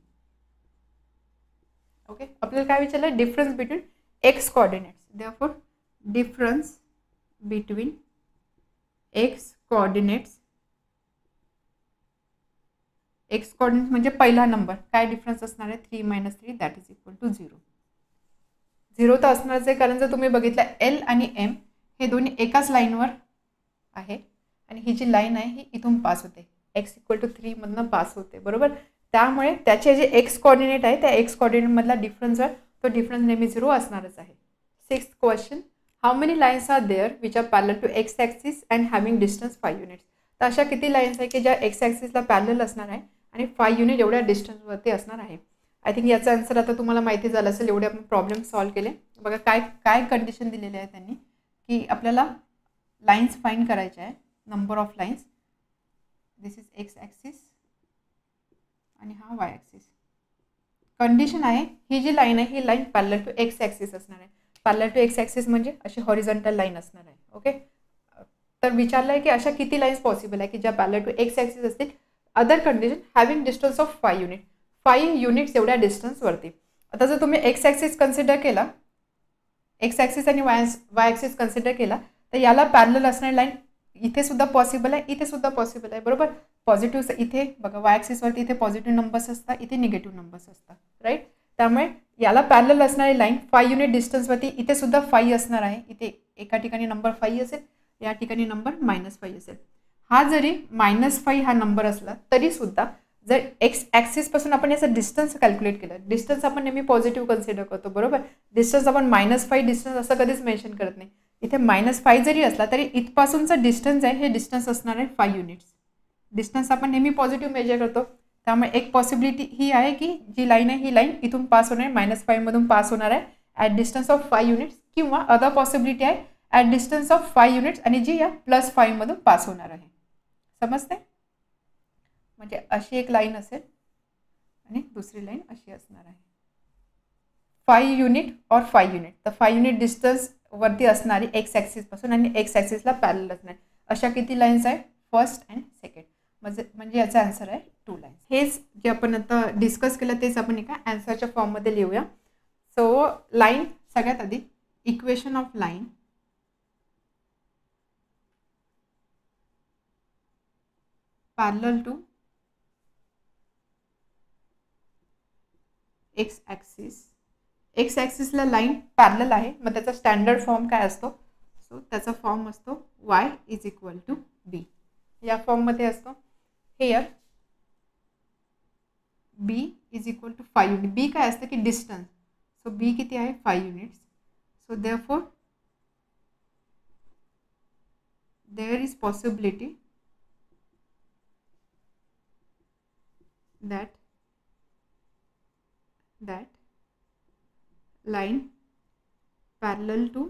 Okay, आपल्याला काय विचारलं, difference between x coordinates. Therefore difference between x coordinates म्हणजे पहिला नंबर, काय डिफरन्स असणार आहे 3 - 3 दॅट इज इक्वल टू 0. 0 तर असणारच आहे, कारण जर तुम्ही बघितलं एल आणि एम हे दोन्ही एकाच लाईनवर आहे आणि ही जी लाईन आहे ही इथून पास होते, एक्स इक्वल टू 3 मधनं पास होते, बरोबर. त्यामुळे त्याचे जे एक्स कॉर्डिनेट आहे त्या एक्स कॉर्डिनेटमधला डिफरन्स आहे तो डिफरन्स नेहमी 0 असणारच आहे. 6th question, how many lines are there which are parallel to x axis and having distance 5 units. तर अशा किती लाईन्स आहे की ज्या एक्स ॲक्सिसला पॅरलल असणार आहे आणि 5 युनिट एवढ्या डिस्टन्सवरती असणार आहे. आय थिंक याचा आन्सर आता तुम्हाला माहिती झालं असेल, एवढे आपण प्रॉब्लेम सॉल्व्ह केले. बघा काय काय कंडिशन दिलेली आहे त्यांनी, की आपल्याला लाईन्स फाइंड करायच्या आहे, number of lines. This is x axis आणि हा वाय ॲक्सिस. कंडिशन आहे ही जी लाईन आहे ही line parallel to x axis असणार आहे. पॅरलल टू एक्स ॲक्सिस म्हणजे अशी हॉरिझॉन्टल लाईन असणार आहे. ओके, तर विचारलं आहे की अशा किती लाईन्स पॉसिबल आहे की ज्या पॅरलल टू एक्स ॲक्सिस असतील. Other condition, having distance of 5 unit, 5 units एवढ्या डिस्टन्सवरती. आता जर तुम्ही एक्स ॲक्सिस कन्सिडर केला, एक्स ॲक्सिस आणि वाय ॲक्सिस कन्सिडर केला, तर याला पॅरलल असणारी लाईन इथे सुद्धा पॉसिबल आहे, इथे सुद्धा पॉसिबल आहे, बरोबर. पॉझिटिव्ह इथे बघा वाय ॲक्सिसवरती इथे पॉझिटिव्ह नंबर्स असतात, इथे निगेटिव्ह नंबर्स असतात, राईट. त्यामुळे याला पॅरलल असणारी लाईन 5 युनिट डिस्टन्सवरती इथे सुद्धा 5 असणार आहे. इथे एका ठिकाणी नंबर 5 असेल, या ठिकाणी नंबर -5 असेल. हा जरी -5 हा नंबर असला तरी सुद्धा जर एक्स ॲक्सिसपासून आपण याचं डिस्टन्स कॅल्क्युलेट केलं, डिस्टन्स आपण नेहमी पॉझिटिव्ह कन्सिडर करतो, बरोबर. डिस्टन्स आपण -5 डिस्टन्स असं कधीच मेन्शन करत नाही. इथे -5 जरी असला तरी इथपासूनचा डिस्टन्स आहे हे डिस्टन्स असणार आहे 5 युनिट्स. डिस्टन्स आपण नेहमी पॉझिटिव्ह मेजर करतो. त्यामुळे एक पॉसिबिलिटी ही आहे की जी लाईन आहे ही लाईन इथून पास होणार आहे, -5 मधून पास होणार आहे ॲट डिस्टन्स ऑफ 5 युनिट्स. किंवा अदर पॉसिबिलिटी आहे ॲट डिस्टन्स ऑफ 5 युनिट्स आणि जी या +5 मधून पास होणार आहे. समजते, म्हणजे अशी एक लाईन असेल आणि दुसरी लाईन अशी असणार आहे. 5 युनिट और 5 युनिट, तर 5 युनिट डिस्टन्स वरती असणारी एक्स ॲक्सिसपासून आणि एक्स ॲक्सिसला पॅरलल असणार अशा किती लाईन्स आहे, फर्स्ट अँड सेकंड. म्हणजे याचा आन्सर आहे 2 लाईन्स. हेच जे आपण आता डिस्कस केलं तेच आपण एका आन्सरच्या फॉर्ममध्ये लिहूया. सो लाईन, सगळ्यात आधी equation of line parallel to x axis. X ॲक्सिसला लाईन पॅरलल आहे, मग त्याचा स्टँडर्ड फॉर्म काय असतो, सो त्याचा फॉर्म असतो y is equal to b. या फॉर्ममध्ये असतो. Here b is equal to 5 unit. B काय असतं की डिस्टन्स, सो बी किती आहे 5 units. So therefore there is possibility that line parallel to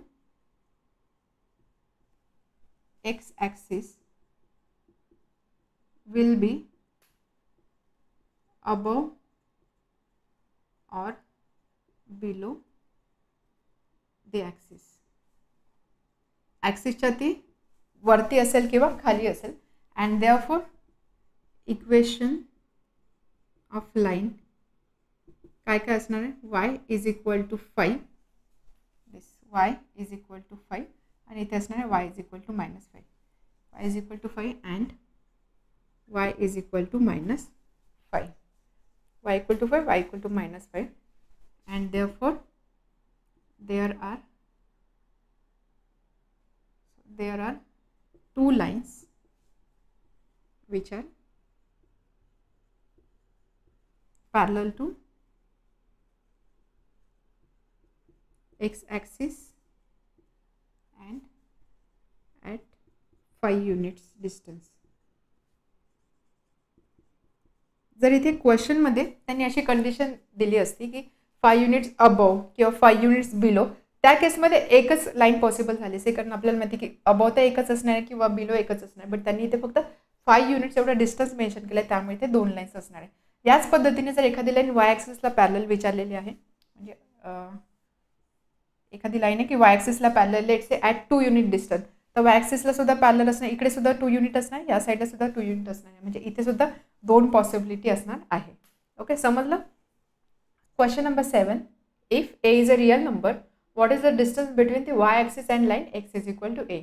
x axis will be above or below the axis. ॲक्सिसच्या ती वरती असेल किंवा खाली असेल. And therefore equation of line काय काय असणार आहे, y is equal to 5, this y is equal to 5 आणि इथे असणार आहे y is equal to -5, y is equal to 5 and y is equal to -5, y equal to 5, y equal to -5. And therefore there are 2 lines which are parallel to x axis and at 5 units distance. जर इथे क्वेश्चन मध्ये त्यांनी अशी कंडिशन दिली असती की 5 युनिट्स अबव किंवा 5 युनिट्स बिलो, त्या केसमध्ये एकच लाईन पॉसिबल झाली असे, कारण आपल्याला माहिती की अबव तर एकच असणार आहे किंवा बिलो एकच असणार आहे. बट त्यांनी इथे फक्त 5 युनिट्स एवढा डिस्टन्स मेन्शन केलं, त्यामुळे इथे 2 लाईन्स असणार आहे. याच पद्धतीने जर एखादी लाईन वाय ॲक्सिसला पॅरलल विचारलेली आहे, म्हणजे एखादी लाईन आहे की वाय ॲक्सिसला parallel let's say at 2 unit distance, तर वाय ॲक्सिसला सुद्धा पॅरलल असणार, इकडे सुद्धा 2 युनिट असणार, या साईडला सुद्धा 2 युनिट असणार आहे, म्हणजे इथे सुद्धा 2 पॉसिबिलिटी असणार आहे. ओके, समजलं. Question number 7, if a is a real number what is the distance between the y axis and line x is equal to a.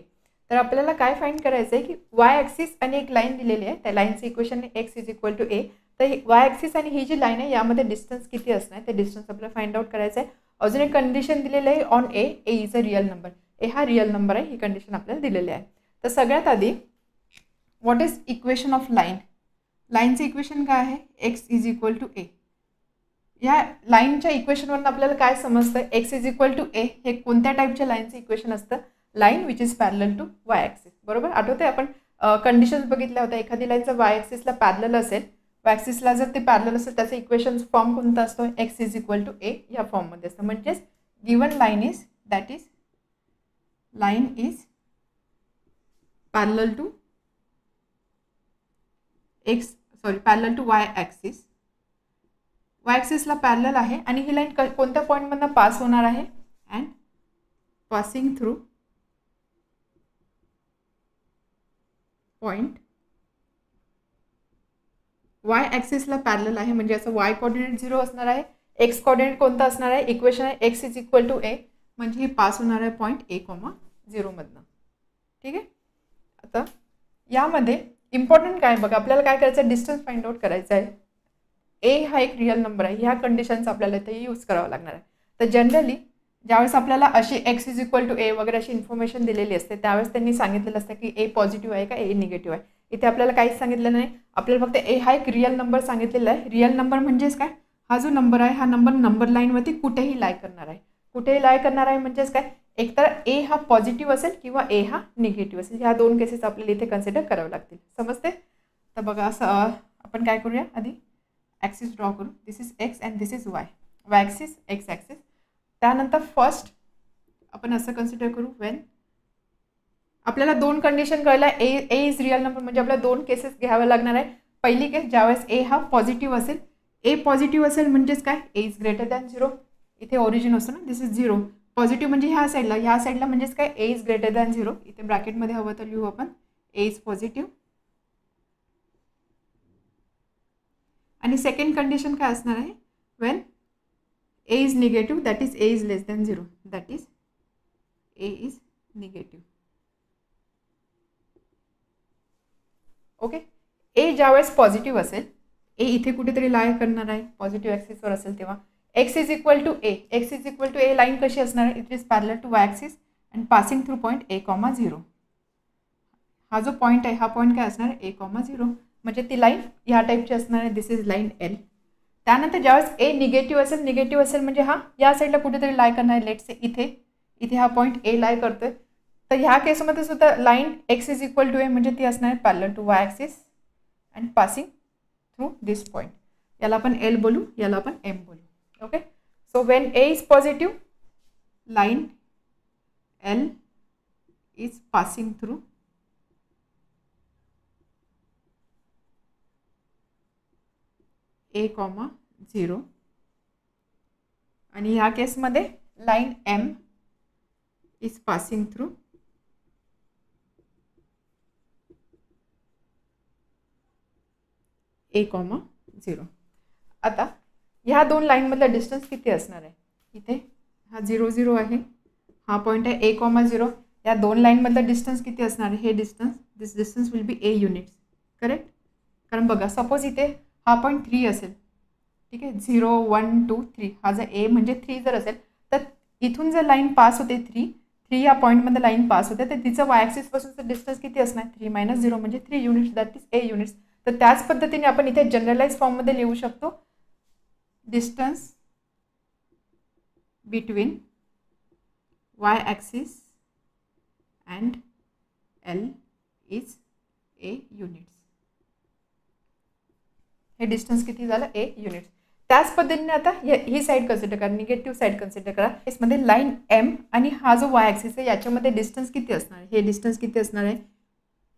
तर आपल्याला काय फाइंड करायचं आहे की वाय ॲक्सिस आणि एक लाईन दिलेली आहे, त्या लाईनचं equation x is equal to a. तर वाय ॲक्सिस आणि ही जी लाईन आहे यामध्ये डिस्टन्स किती असणार आहे ते डिस्टन्स आपल्याला फाइंड आउट करायचं आहे. अजून एक कंडिशन दिलेलं आहे on a is a real number, a हा रिअल नंबर आहे, ही कंडिशन आपल्याला दिलेली आहे. तर सगळ्यात आधी what is equation of line. लाईनचं इक्वेशन काय आहे, x is equal to a. या लाईनच्या इक्वेशनवरून आपल्याला काय समजतं, एक्स इज इक्वल टू ए हे कोणत्या टाईपच्या लाईनचं इक्वेशन असतं, line which is parallel to y axis. बरोबर, आठवते आपण कंडिशन्स बघितल्या होत्या. एखादी लाईनचं वाय ॲक्सिसला पॅरलल असेल, वाय ॲक्सिसला जर ते पॅरलल असेल त्याचं इक्वेशन फॉर्म कोणता असतो, x is equal to a या फॉर्ममध्ये असतं. म्हणजेच given line is that is line is parallel to parallel to y axis. Y ॲक्सिसला पॅरलल आहे आणि ही लाईन कोणत्या पॉईंटमधनं पास होणार आहे, and passing through point y ॲक्सिसला पॅरलल आहे. म्हणजे असं वाय कोऑर्डिनेट 0 असणार आहे, एक्स कोऑर्डिनेट कोणता असणार आहे, इक्वेशन आहे x is equal to a, म्हणजे ही पास होणार आहे पॉईंट a,0 मधनं. ठीक आहे. आता यामध्ये इम्पॉर्टंट काय बघा, आपल्याला काय करायचं आहे, डिस्टन्स फाइंड आउट करायचं आहे. ए हा एक रिअल नंबर आहे, ह्या कंडिशन्स आपल्याला इथे यूज करावं लागणार आहे. तर जनरली ज्यावेळेस आपल्याला अशी एक्स इज इक्वल टू ए वगैरे अशी इन्फॉर्मेशन दिलेली असते त्यावेळेस त्यांनी सांगितलेलं असतं की ए पॉझिटिव्ह आहे का ए निगेटिव्ह आहे. इथे आपल्याला काहीच सांगितलं नाही, आपल्याला फक्त ए हा एक रिअल नंबर सांगितलेला आहे. रिअल नंबर म्हणजेच काय, हा जो नंबर आहे हा नंबर लाईनवरती कुठेही लाय करणार आहे. कुठेही लाय करणार आहे म्हणजेच काय, एकतर ए हा पॉझिटिव्ह असेल किंवा ए हा निगेटिव्ह असेल. ह्या दोन केसेस आपल्याला इथे कन्सिडर करावे लागतील. समजते. तर बघा असं आपण काय करूया, आधी ॲक्सिस ड्रॉ करू. This is x and this is y, y axis x axis. त्यानंतर फर्स्ट आपण असं कन्सिडर करू वेन आपल्याला दोन कंडिशन कळल्या, ए इज रिअल नंबर म्हणजे आपल्याला दोन केसेस घ्यावे लागणार आहे. पहिली केस ज्यावेळेस ए हा पॉझिटिव्ह असेल, ए पॉझिटिव्ह असेल म्हणजेच काय, ए इज ग्रेटर दॅन 0. इथे ओरिजिन असतं ना, दिस इज 0. पॉझिटिव्ह म्हणजे ह्या साईडला म्हणजेच काय, ए इज ग्रेटर दॅन 0. इथे ब्रॅकेटमध्ये हवं तर लिहू आपण ए इज पॉझिटिव्ह. आणि सेकंड कंडिशन काय असणार आहे, when a is negative that is a is less than 0, that is a is negative. Okay. A ज्यावेळेस पॉझिटिव्ह असेल, ए इथे कुठेतरी लाय करणार आहे, पॉझिटिव्ह ॲक्सिसवर असेल तेव्हा x is equal to a. X is equal to a line कशी असणार आहे, it is parallel to y axis and passing through point a,0. हा जो पॉईंट आहे हा पॉईंट काय असणार आहे, a,0. म्हणजे ती लाईन ह्या टाईपची असणार आहे, दिस इज लाईन एल. त्यानंतर ज्यावेळेस ए निगेटिव्ह असेल म्हणजे हा या साईडला कुठेतरी लाय करणार आहे, लेट्स से इथे हा पॉईंट ए लाय करतोय. तर ह्या केसमध्ये सुद्धा line x is equal to a म्हणजे ती असणार आहे parallel to y axis and passing through this point. याला आपण एल बोलू, याला आपण एम बोलू. Okay. So when a is positive, line L is passing through a,0 आणि ह्या केसमध्ये line M is passing through a,0. आता ह्या दोन लाईनमधला डिस्टन्स किती असणार आहे, इथे हा 0 0 आहे, हा पॉईंट आहे a,0. या दोन लाईनमधला डिस्टन्स किती असणार आहे, हे distance, this distance will B a units. Correct. कारण बघा सपोज इथे हा पॉईंट 3 असेल, ठीक आहे, 0 1 2 3, हा जर ए म्हणजे 3 जर असेल तर इथून जर लाईन पास होते 3 या पॉईंटमध्ये लाईन पास होते तर तिचं वाय ॲक्सिसपासूनचं डिस्टन्स किती असणार, 3 - 0 म्हणजे 3 units, that is A units. तर त्याच पद्धतीने आपण इथे जनरलाइज फॉर्ममध्ये लिहू शकतो, distance between Y axis and L is a units. हे डिस्टन्स किती झालं, ए युनिट्स. त्याच पद्धतीने आता ही साईड कन्सिडर करा, निगेटिव्ह साईड कन्सिडर करा. इसमध्ये लाईन एम आणि हा जो वाय ॲक्सिस आहे याच्यामध्ये डिस्टन्स किती असणार आहे, हे डिस्टन्स किती असणार आहे,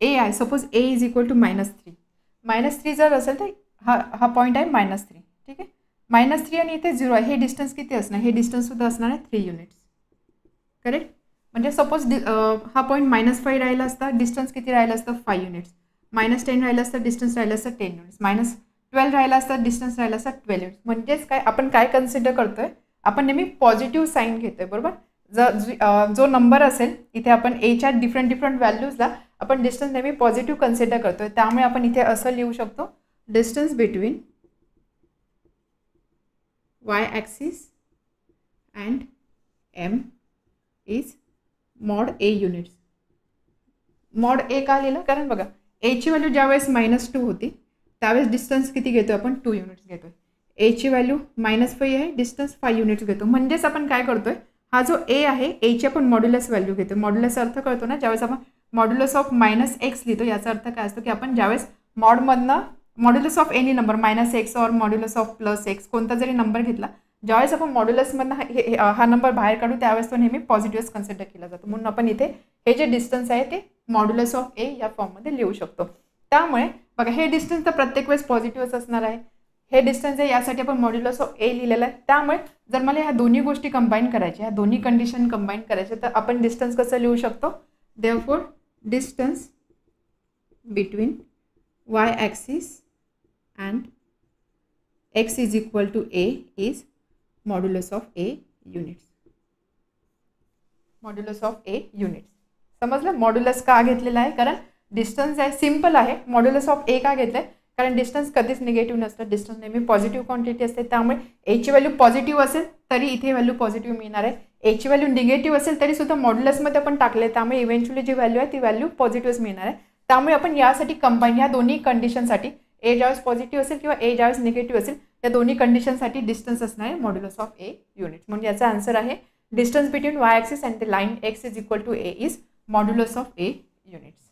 ए आहे. Suppose a is equal to -3 जर असेल तर हा पॉईंट आहे -3. ठीक आहे, -3 आणि इथे 0 आहे, हे डिस्टन्स किती असणार, हे डिस्टन्स सुद्धा असणार आहे 3 युनिट्स. करेक्ट. म्हणजे सपोज हा पॉईंट -5 राहिला असता, डिस्टन्स किती राहिलं असतं 5 युनिट्स. -10 राहिलं असतं, डिस्टन्स राहिलं असतं 10 युनिट्स. -12 राहिला असता, डिस्टन्स राहिला असता 12 युनिट्स. म्हणजेच काय आपण काय कन्सिडर करतोय, आपण नेहमी पॉझिटिव्ह साईन घेतोय, बरोबर. जो नंबर असेल इथे आपण एच्या डिफरंट व्हॅल्यूजला आपण डिस्टन्स नेहमी पॉझिटिव्ह कन्सिडर करतोय. त्यामुळे आपण इथे असं लिहू शकतो, distance between y axis and m is mod a units. Mod a का लिहिलं, कारण बघा एची व्हॅल्यू ज्यावेळेस -2 होती त्यावेळेस डिस्टन्स किती घेतोय आपण 2 युनिट्स घेतोय. एची व्हॅल्यू -5 आहे, डिस्टन्स 5 युनिट्स घेतो. म्हणजेच आपण काय करतोय, हा जो ए आहे एची आपण मॉड्युलस व्हॅल्यू घेतो. मॉड्युलस अर्थ कळतो ना, ज्यावेळेस आपण मॉड्युलस ऑफ -x लिहितो याचा अर्थ काय असतो की आपण ज्यावेळेस मॉडमधनं modulus of any number -x और मॉड्युलस ऑफ +x कोणता जरी नंबर घेतला, ज्यावेळेस आपण मॉड्युलसमधनं हा नंबर बाहेर काढू त्यावेळेस तो नेहमी पॉझिटिव्ह कन्सिडर केला जातो. म्हणून आपण इथे हे जे डिस्टन्स आहे ते मॉड्युलस ऑफ ए या फॉर्ममध्ये लिहू शकतो. त्यामुळे बघा हे डिस्टन्स तर प्रत्येक वेळेस पॉझिटिव्हच असणार आहे. हे डिस्टन्स आहे यासाठी आपण मॉड्युलस ऑफ ए लिहिलेलं आहे. त्यामुळे जर मला ह्या दोन्ही गोष्टी कंबाईन करायच्या, ह्या दोन्ही कंडिशन कंबाईन करायच्या, तर आपण डिस्टन्स कसं लिहू शकतो, therefore distance between y axis and x is equal to a is modulus of a units. Modulus of a units समजलं. मॉड्युलस का घेतलेला आहे, कारण डिस्टन्स आहे, सिम्पल आहे. मॉड्युलस ऑफ ए का घेतलं आहे, कारण डिस्टन्स कधीच निगेटिव्ह नसतं, डिस्टन्स नेहमी पॉझिटिव्ह क्वांटिटी असते. त्यामुळे एची व्हॅल्यू पॉझिटिव्ह असेल तरी इथे व्हॅल्यू पॉझिटिव्ह मिळणार आहे. एची व्हॅल्यू निगेटिव्ह असेल तरी सुद्धा मॉड्युलसमध्ये आपण टाकले, त्यामुळे इव्हेंच्युअली जी व्हॅल्यू आहे ती व्हॅल्यू पॉझिटिव्हच मिळणार आहे. त्यामुळे आपण यासाठी कंबाईन या दोन्ही कंडिशनसाठी ए ज्यावेळेस पॉझिटिव्ह असेल किंवा ए ज्यावेळेस निगेटिव्ह असेल त्या दोन्ही कंडिशनसाठी डिस्टन्स असणार आहे मॉड्युलस ऑफ ए युनिट्स. म्हणजे याचा आन्सर आहे distance between y axis and the line x is equal to a is modulus of a units.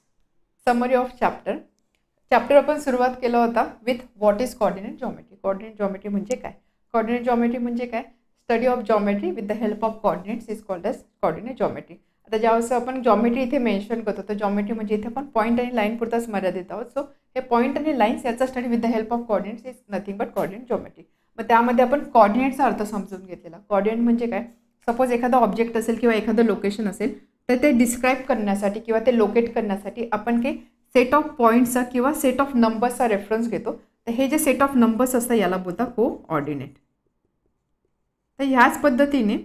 Summary of chapter आपण सुरुवात केला होता with what is coordinate geometry. Coordinate geometry म्हणजे काय, कोऑर्डिनेट जॉमेट्री म्हणजे काय, study of geometry with the help of coordinates is called as coordinate geometry. आता ज्यावेळेस आपण जॉमेट्री इथे मेन्शन करतो तर जॉमेट्री म्हणजे इथे आपण पॉईंट आणि लाईन पुरताच मर्यादित आहोत. सो हे पॉईंट आणि लाईन्स याचा study with the help of coordinates is nothing but coordinate geometry. मग त्यामध्ये आपण कोऑर्डिनेटचा अर्थ समजून घेतलेला. कोऑर्डिनेट म्हणजे काय, सपोज एखादा ऑब्जेक्ट असेल किंवा एखादं लोकेशन असेल तर ते डिस्क्राईब करण्यासाठी किंवा ते लोकेट करण्यासाठी आपण काही सेट ऑफ पॉईंट्सचा किंवा सेट ऑफ नंबर्सचा रेफरन्स घेतो. तर हे जे सेट ऑफ नंबर्स असतात याला बोलतात कोऑर्डिनेट. तर ह्याच पद्धतीने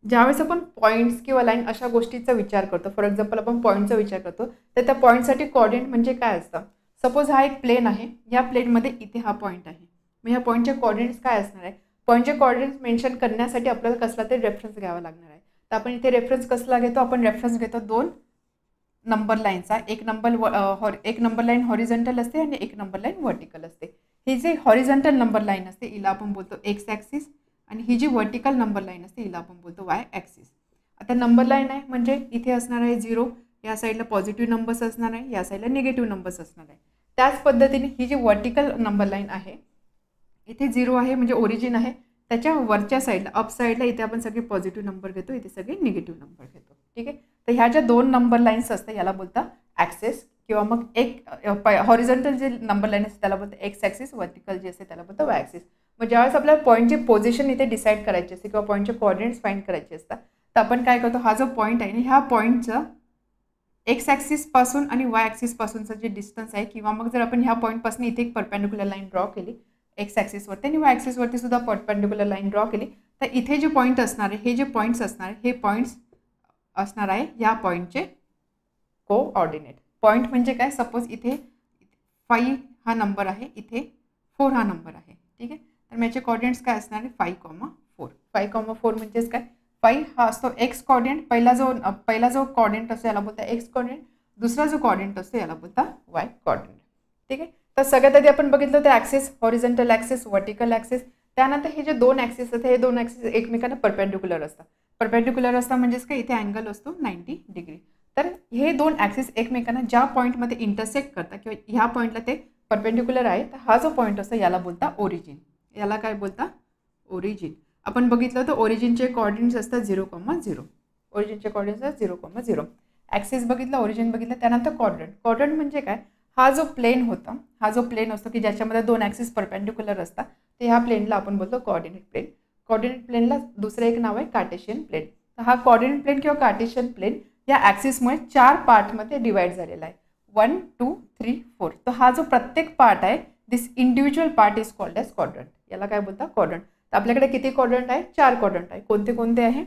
ज्यावेळेस आपण पॉईंट्स किंवा लाईन अशा गोष्टीचा विचार करतो, फॉर एक्झाम्पल आपण पॉईंटचा विचार करतो, तर त्या पॉईंटसाठी कोऑर्डिनेट म्हणजे काय असतं. सपोज हा एक प्लेन आहे, या प्लेनमध्ये इथे हा पॉईंट आहे, मग ह्या पॉईंटचे कोऑर्डिनेट्स काय असणार आहे, पॉईंटचे कोऑर्डिनेट्स मेन्शन करण्यासाठी आपल्याला कसला तरी रेफरन्स घ्यावा लागणार आहे. तर आपण इथे रेफरन्स कसला घेतो, आपण रेफरन्स घेतो दोन नंबर लाईनचा. एक नंबर लाईन हॉरिझॉन्टल असते आणि एक नंबर लाईन व्हर्टिकल असते. ही जी हॉरिझॉन्टल नंबर लाईन असते हिला आपण बोलतो एक्स ॲक्सिस आणि ही जी व्हर्टिकल नंबर लाईन असते हिला आपण बोलतो वाय ॲक्सिस. आता नंबर लाईन आहे म्हणजे इथे असणार आहे 0, या साईडला पॉझिटिव्ह नंबर्स असणार आहे, या साईडला निगेटिव्ह नंबर्स असणार आहे. त्याच पद्धतीने ही जी व्हर्टिकल नंबर लाईन आहे इथे 0 आहे म्हणजे ओरिजिन आहे, त्याच्या वरच्या साईडला अप साईडला इथे आपण सगळे पॉझिटिव्ह नंबर घेतो, इथे सगळे निगेटिव्ह नंबर घेतो. ठीक आहे. तर ह्या ज्या दोन नंबर लाईन्स असतात याला बोलतात ॲक्सेस किंवा मग एक हॉरिझॉन्टल जे नंबर लाईन असते त्याला बोलतं एक्स ॲक्सिस, व्हर्टिकल जे असते त्याला बोलतं वाय ॲक्सिस. मग ज्यावेळेस आपल्याला पॉईंटची पोझिशन इथे डिसाईड करायची असते किंवा पॉईंटचे कोऑर्डिनेट्स फाइंड करायचे असतात तर आपण काय करतो, हा जो पॉईंट आहे ना ह्या पॉईंटचं एक्स ॲक्सिसपासून आणि वाय ॲक्सिसपासूनचं जे डिस्टन्स आहे किंवा मग जर आपण ह्या पॉईंटपासून इथे एक परपेंडिक्युलर लाईन ड्रॉ केली एक्स ॲक्सिसवरती आणि वाय ॲक्सिसवरती सुद्धा परपेंडिक्युलर लाईन ड्रॉ केली तर इथे जे पॉईंट असणार आहे हे जे पॉईंट्स असणार आहे हे पॉईंट्स असणार आहे ह्या पॉईंटचे कोऑर्डिनेट. पॉईंट म्हणजे काय, सपोज इथे 5 हा नंबर आहे, इथे 4 हा नंबर आहे. ठीक आहे. तर याचे कोऑर्डिनेट्स काय असणार आहे 5,4. 5,4 म्हणजेच काय, 5 हा असतो एक्स कोऑर्डिनेट, पहिला जो कोऑर्डिनेट असतो याला बोलता एक्स कोऑर्डिनेट, दुसरा जो कोऑर्डिनेट असतो याला बोलता वाय कोऑर्डिनेट. ठीक आहे. तर सगळ्यात आधी आपण बघितलं तर axis, horizontal axis, vertical axis. त्यानंतर हे जे दोन ॲक्सिस असतात हे दोन ॲक्सिस एकमेकांना परपेंडिक्युलर असतात. परपेंडिक्युलर असतात म्हणजेच काय, इथे अँगल असतो 90 डिग्री. तर हे दोन ॲक्सिस एकमेकांना ज्या पॉईंटमध्ये इंटरसेक्ट करतात किंवा ह्या पॉईंटला ते परपेंडिक्युलर आहे तर हा जो पॉईंट असतो याला बोलता ओरिजिन. याला काय बोलता, ओरिजिन. आपण बघितलं तर ओरिजिनचे कोऑर्डिनेट्स असतात 0,0. ओरिजिनचे कोऑर्डिनेट्स असतात 0,0. ॲक्सिस बघितलं, ओरिजिन बघितलं, त्यानंतर कोऑर्डिनेट. कोऑर्डिनेट म्हणजे काय, हा जो प्लेन होता, हा जो प्लेन असतो की ज्याच्यामध्ये दोन ॲक्सिस परपेंडिक्युलर असतात ते ह्या प्लेनला आपण बोलतो कोऑर्डिनेट प्लेन. कोऑर्डिनेट प्लेनला दुसरं एक नाव आहे कार्टेशियन प्लेन. तर हा कोऑर्डिनेट प्लेन किंवा कार्टेशियन प्लेन या ॲक्सिसमुळे 4 पार्टमध्ये डिवाइड झालेला आहे. 1 2 3 4. तर हा जो प्रत्येक पार्ट आहे this individual part is called as quadrant. याला काय बोलतात? क्वाड्रंट. तर आपल्याकडे किती क्वाड्रंट आहे? 4 क्वाड्रंट आहे. कोणते कोणते आहे?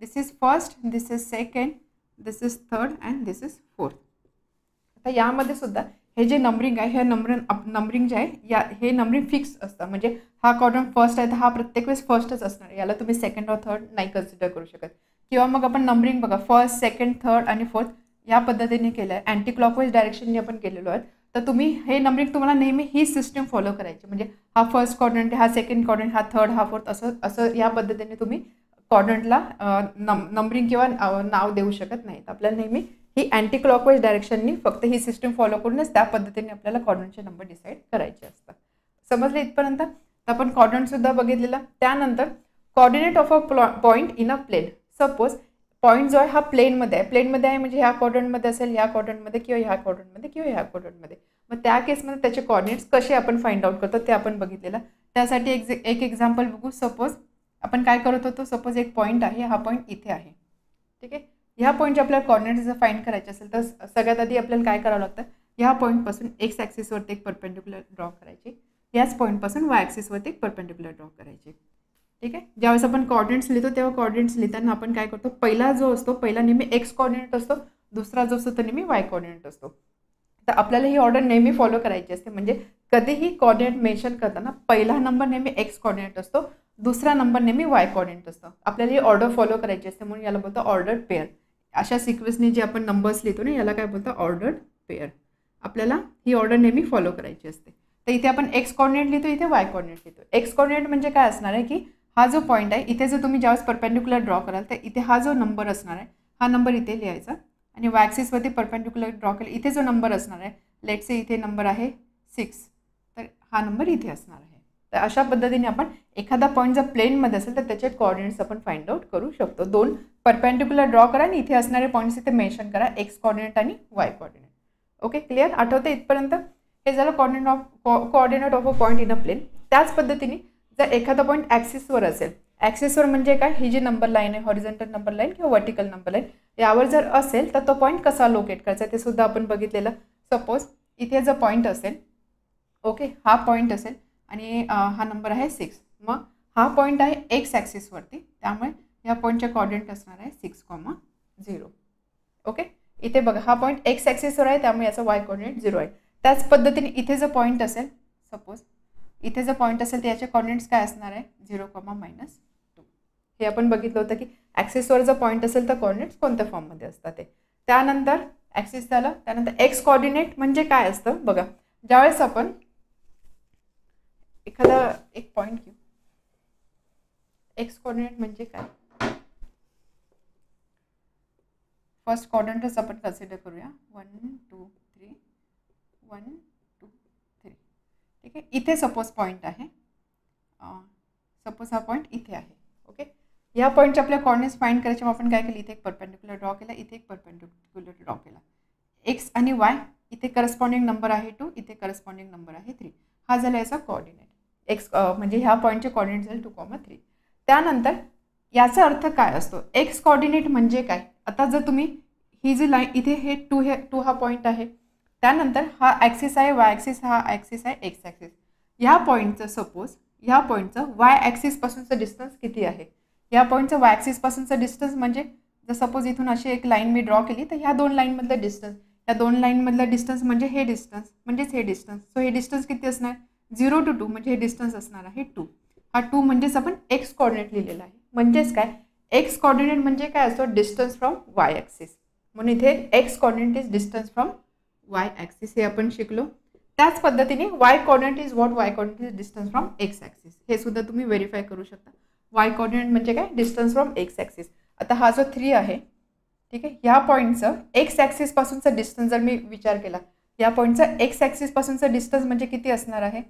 This is first, this is second, this is third and this is fourth. आता यामध्ये सुद्धा हे जे नंबरिंग आहे, हे नंबरिंग जे आहे या हे नंबरिंग फिक्स असतं. म्हणजे हा क्वाड्रंट फर्स्ट आहे तर हा प्रत्येक वेळेस फर्स्टच असणार आहे. याला तुम्ही सेकंड और थर्ड नाही कन्सिडर करू शकत. किंवा मग आपण नंबरिंग बघा, फर्स्ट, सेकंड, थर्ड आणि फोर्थ या पद्धतीने केलं आहे. अँटी क्लॉकवाईज डायरेक्शनने आपण केलेलो आहे. तर तुम्ही हे नंबरिंग तुम्हाला नेहमी ही सिस्टम फॉलो करायची. म्हणजे हा फर्स्ट क्वाड्रंट, हा सेकंड क्वाड्रंट, हा थर्ड, हा फोर्थ, असं या पद्धतीने तुम्ही क्वाड्रंटला नंबरिंग किंवा नाव देऊ शकत नाही. तर आपल्याला नेहमी ही अँटी क्लॉकवाईज डायरेक्शननी फक्त ही सिस्टम फॉलो करूनच त्या पद्धतीने आपल्याला क्वाड्रंटचे नंबर डिसाईड करायचे असतात. समजले इथपर्यंत? तर आपण क्वाड्रंटसुद्धा बघितलेला. त्यानंतर coordinate of a point in a plane. Suppose point जो आहे हा प्लेनमध्ये आहे. प्लेनमध्ये आहे म्हणजे ह्या क्वाड्रंटमध्ये असेल, ह्या क्वाड्रंटमध्ये किंवा ह्या क्वाड्रंटमध्ये किंवा ह्या क्वाड्रंटमध्ये. मग त्या केसमध्ये त्याचे कोऑर्डिनेट्स कसे आपण फाइंड आउट करतो ते आपण बघितलेलं. त्यासाठी एक एक्झाम्पल बघू. सपोज आपण काय करत होतो, सपोज एक पॉईंट आहे, हा पॉईंट इथे आहे. ठीक आहे. ह्या पॉईंटचे आपल्याला कोऑर्डिनेट्स जर फाइंड करायचे असेल तर सगळ्यात आधी आपल्याला काय करावं लागतं, ह्या पॉईंटपासून एक्स ॲक्सिसवरती एक परपेंडिक्युलर ड्रॉ करायची, याच पॉईंटपासून वाय ॲक्सिसवरती एक परपेंडिक्युलर ड्रॉ करायची. ठीक आहे. ज्यावेळेस आपण कोऑर्डिनेट्स लिहितो तेव्हा कोऑर्डिनेट्स लिहिताना आपण काय करतो, पहिला जो असतो पहिला नेहमी एक्स कोऑर्डिनेट असतो, दुसरा जो असतो तो नेहमी वाय कोऑर्डिनेट असतो. तर आपल्याला ही ऑर्डर नेहमी फॉलो करायची असते. म्हणजे कधीही कोऑर्डिनेट मेन्शन करताना पहिला नंबर नेहमी एक्स कोऑर्डिनेट असतो, दुसरा नंबर नेहमी वाय कोऑर्डिनेट असतो. आपल्याला ही ऑर्डर फॉलो करायची असते म्हणून याला बोलतो ऑर्डर पेअर. अशा सिक्वेन्सने जे आपण नंबर्स लिहितो ना याला काय बोलतो, ऑर्डर पेअर. आपल्याला ही ऑर्डर नेहमी फॉलो करायची असते. तर इथे आपण एक्स कोऑर्डिनेट लिहितो, इथे वाय कोऑर्डिनेट लिहितो. एक्स कोऑर्डिनेट म्हणजे काय असणार आहे की हा जो पॉईंट आहे इथे जर तुम्ही ज्यावेळेस परपेंडिक्युलर ड्रॉ कराल तर इथे हा जो नंबर असणार आहे हा नंबर इथे लिहायचा आणि वाय ॲक्सिसवरती परपेंडिक्युलर ड्रॉ केला इथे जो नंबर असणार आहे, लेट्स से इथे नंबर आहे 6, तर हा नंबर इथे असणार आहे. तर अशा पद्धतीने आपण एखादा पॉईंट जर प्लेनमध्ये असेल तर त्याचे कोऑर्डिनेट्स आपण फाइंड आउट करू शकतो. 2 परपेंडिक्युलर ड्रॉ करा आणि इथे असणारे पॉईंट्स इथे मेन्शन करा, एक्स कोऑर्डिनेट आणि वाय कोऑर्डिनेट. Okay, clear? आठवते इथपर्यंत? हे झालं coordinate of a point in a plane. त्याच पद्धतीने जर एखादा पॉईंट ॲक्सिसवर असेल, ॲक्सिसवर म्हणजे काय, ही जी नंबर लाईन आहे हॉरिझॉन्टल नंबर लाईन किंवा वर्टिकल नंबर लाईन यावर जर असेल तर तो पॉईंट कसा लोकेट करायचा ते सुद्धा आपण बघितलेलं. सपोज इथे जर पॉईंट असेल, ओके, हा पॉईंट असेल आणि हा नंबर आहे 6, मग हा पॉईंट आहे एक्स ॲक्सिसवरती, त्यामुळे या पॉईंटचे कोऑर्डिनेट असणार आहे 6,0. ओके, इथे बघा हा पॉईंट एक्स ॲक्सिसवर आहे त्यामुळे याचा वाय कोऑर्डिनेट 0 आहे. त्याच पद्धतीने इथे जर पॉईंट असेल, सपोज इथे जर पॉईंट असेल तर याचे कोऑर्डिनेट्स काय असणार आहे 0,-2. हे आपण बघितलं होतं की ॲक्सिसवर जर पॉईंट असेल तर कोऑर्डिनेट्स कोणत्या फॉर्ममध्ये असतात ते. त्यानंतर ॲक्सिस झालं, त्यानंतर एक्स कोऑर्डिनेट म्हणजे काय असतं बघा. ज्यावेळेस आपण एखादा एक पॉईंट घेऊ, एक्स कोऑर्डिनेट म्हणजे काय, फर्स्ट क्वाड्रंटच आपण कन्सिडर करूया. 1 2 3 1 2 3. ठीक आहे. इथे सपोज पॉईंट आहे, सपोज हा पॉईंट इथे आहे. ओके, या पॉईंटचे आपल्या कोऑर्डिनेट्स फाइंड करायचे. मग आपण काय केलं, इथे एक परपेंडिक्युलर ड्रॉ केला, इथे एक परपेंडिक्युलर ड्रॉ केला. एक्स आणि वाय इथे करस्पॉन्डिंग नंबर आहे 2, इथे करस्पॉन्डिंग नंबर आहे 3. हा झाला याचा कोऑर्डिनेट. एक्स म्हणजे ह्या पॉईंटचे कोऑर्डिनेट झाले 2,3. त्यानंतर याचा अर्थ काय असतो, एक्स कोऑर्डिनेट म्हणजे काय. आता जर तुम्ही ही जी लाईन इथे हे 2 हा पॉईंट आहे, त्यानंतर हा ॲक्सिस आहे वाय ॲक्सिस, हा ॲक्सिस आहे एक्स ॲक्सिस. ह्या पॉईंटचं सपोज ह्या पॉईंटचं वाय ॲक्सिसपासूनचं डिस्टन्स किती आहे, या पॉईंटचं वाय ॲक्सिसपासूनचं डिस्टन्स म्हणजे जर सपोज इथून अशी एक लाईन मी ड्रॉ केली तर ह्या 2 लाईनमधलं डिस्टन्स, या 2 लाईनमधलं डिस्टन्स म्हणजे हे डिस्टन्स म्हणजेच हे डिस्टन्स. सो हे डिस्टन्स किती असणार, 0 to 2 म्हणजे हे डिस्टन्स असणार आहे 2. हा 2 म्हणजेच आपण एक्स कोऑर्डिनेट लिहिलेला आहे. म्हणजेच काय, एक्स कोऑर्डिनेट म्हणजे काय असतो, डिस्टन्स फ्रॉम वाय ॲक्सिस. म्हणून इथे x coordinate is distance from y axis हे आपण शिकलो. त्याच पद्धतीने Y coordinate is what, Y coordinate is distance from x axis. हे सुद्धा तुम्ही व्हेरीफाय करू शकता. वाय कोऑर्डिनेट म्हणजे काय, डिस्टन्स फ्रॉम एक्स ॲक्सिस. आता हा जो 3 आहे, ठीक आहे, ह्या पॉईंटचं एक्स ॲक्सिसपासूनचा डिस्टन्स जर मी विचार केला, या पॉईंटचं एक्स ॲक्सिसपासूनचा डिस्टन्स म्हणजे किती असणार आहे,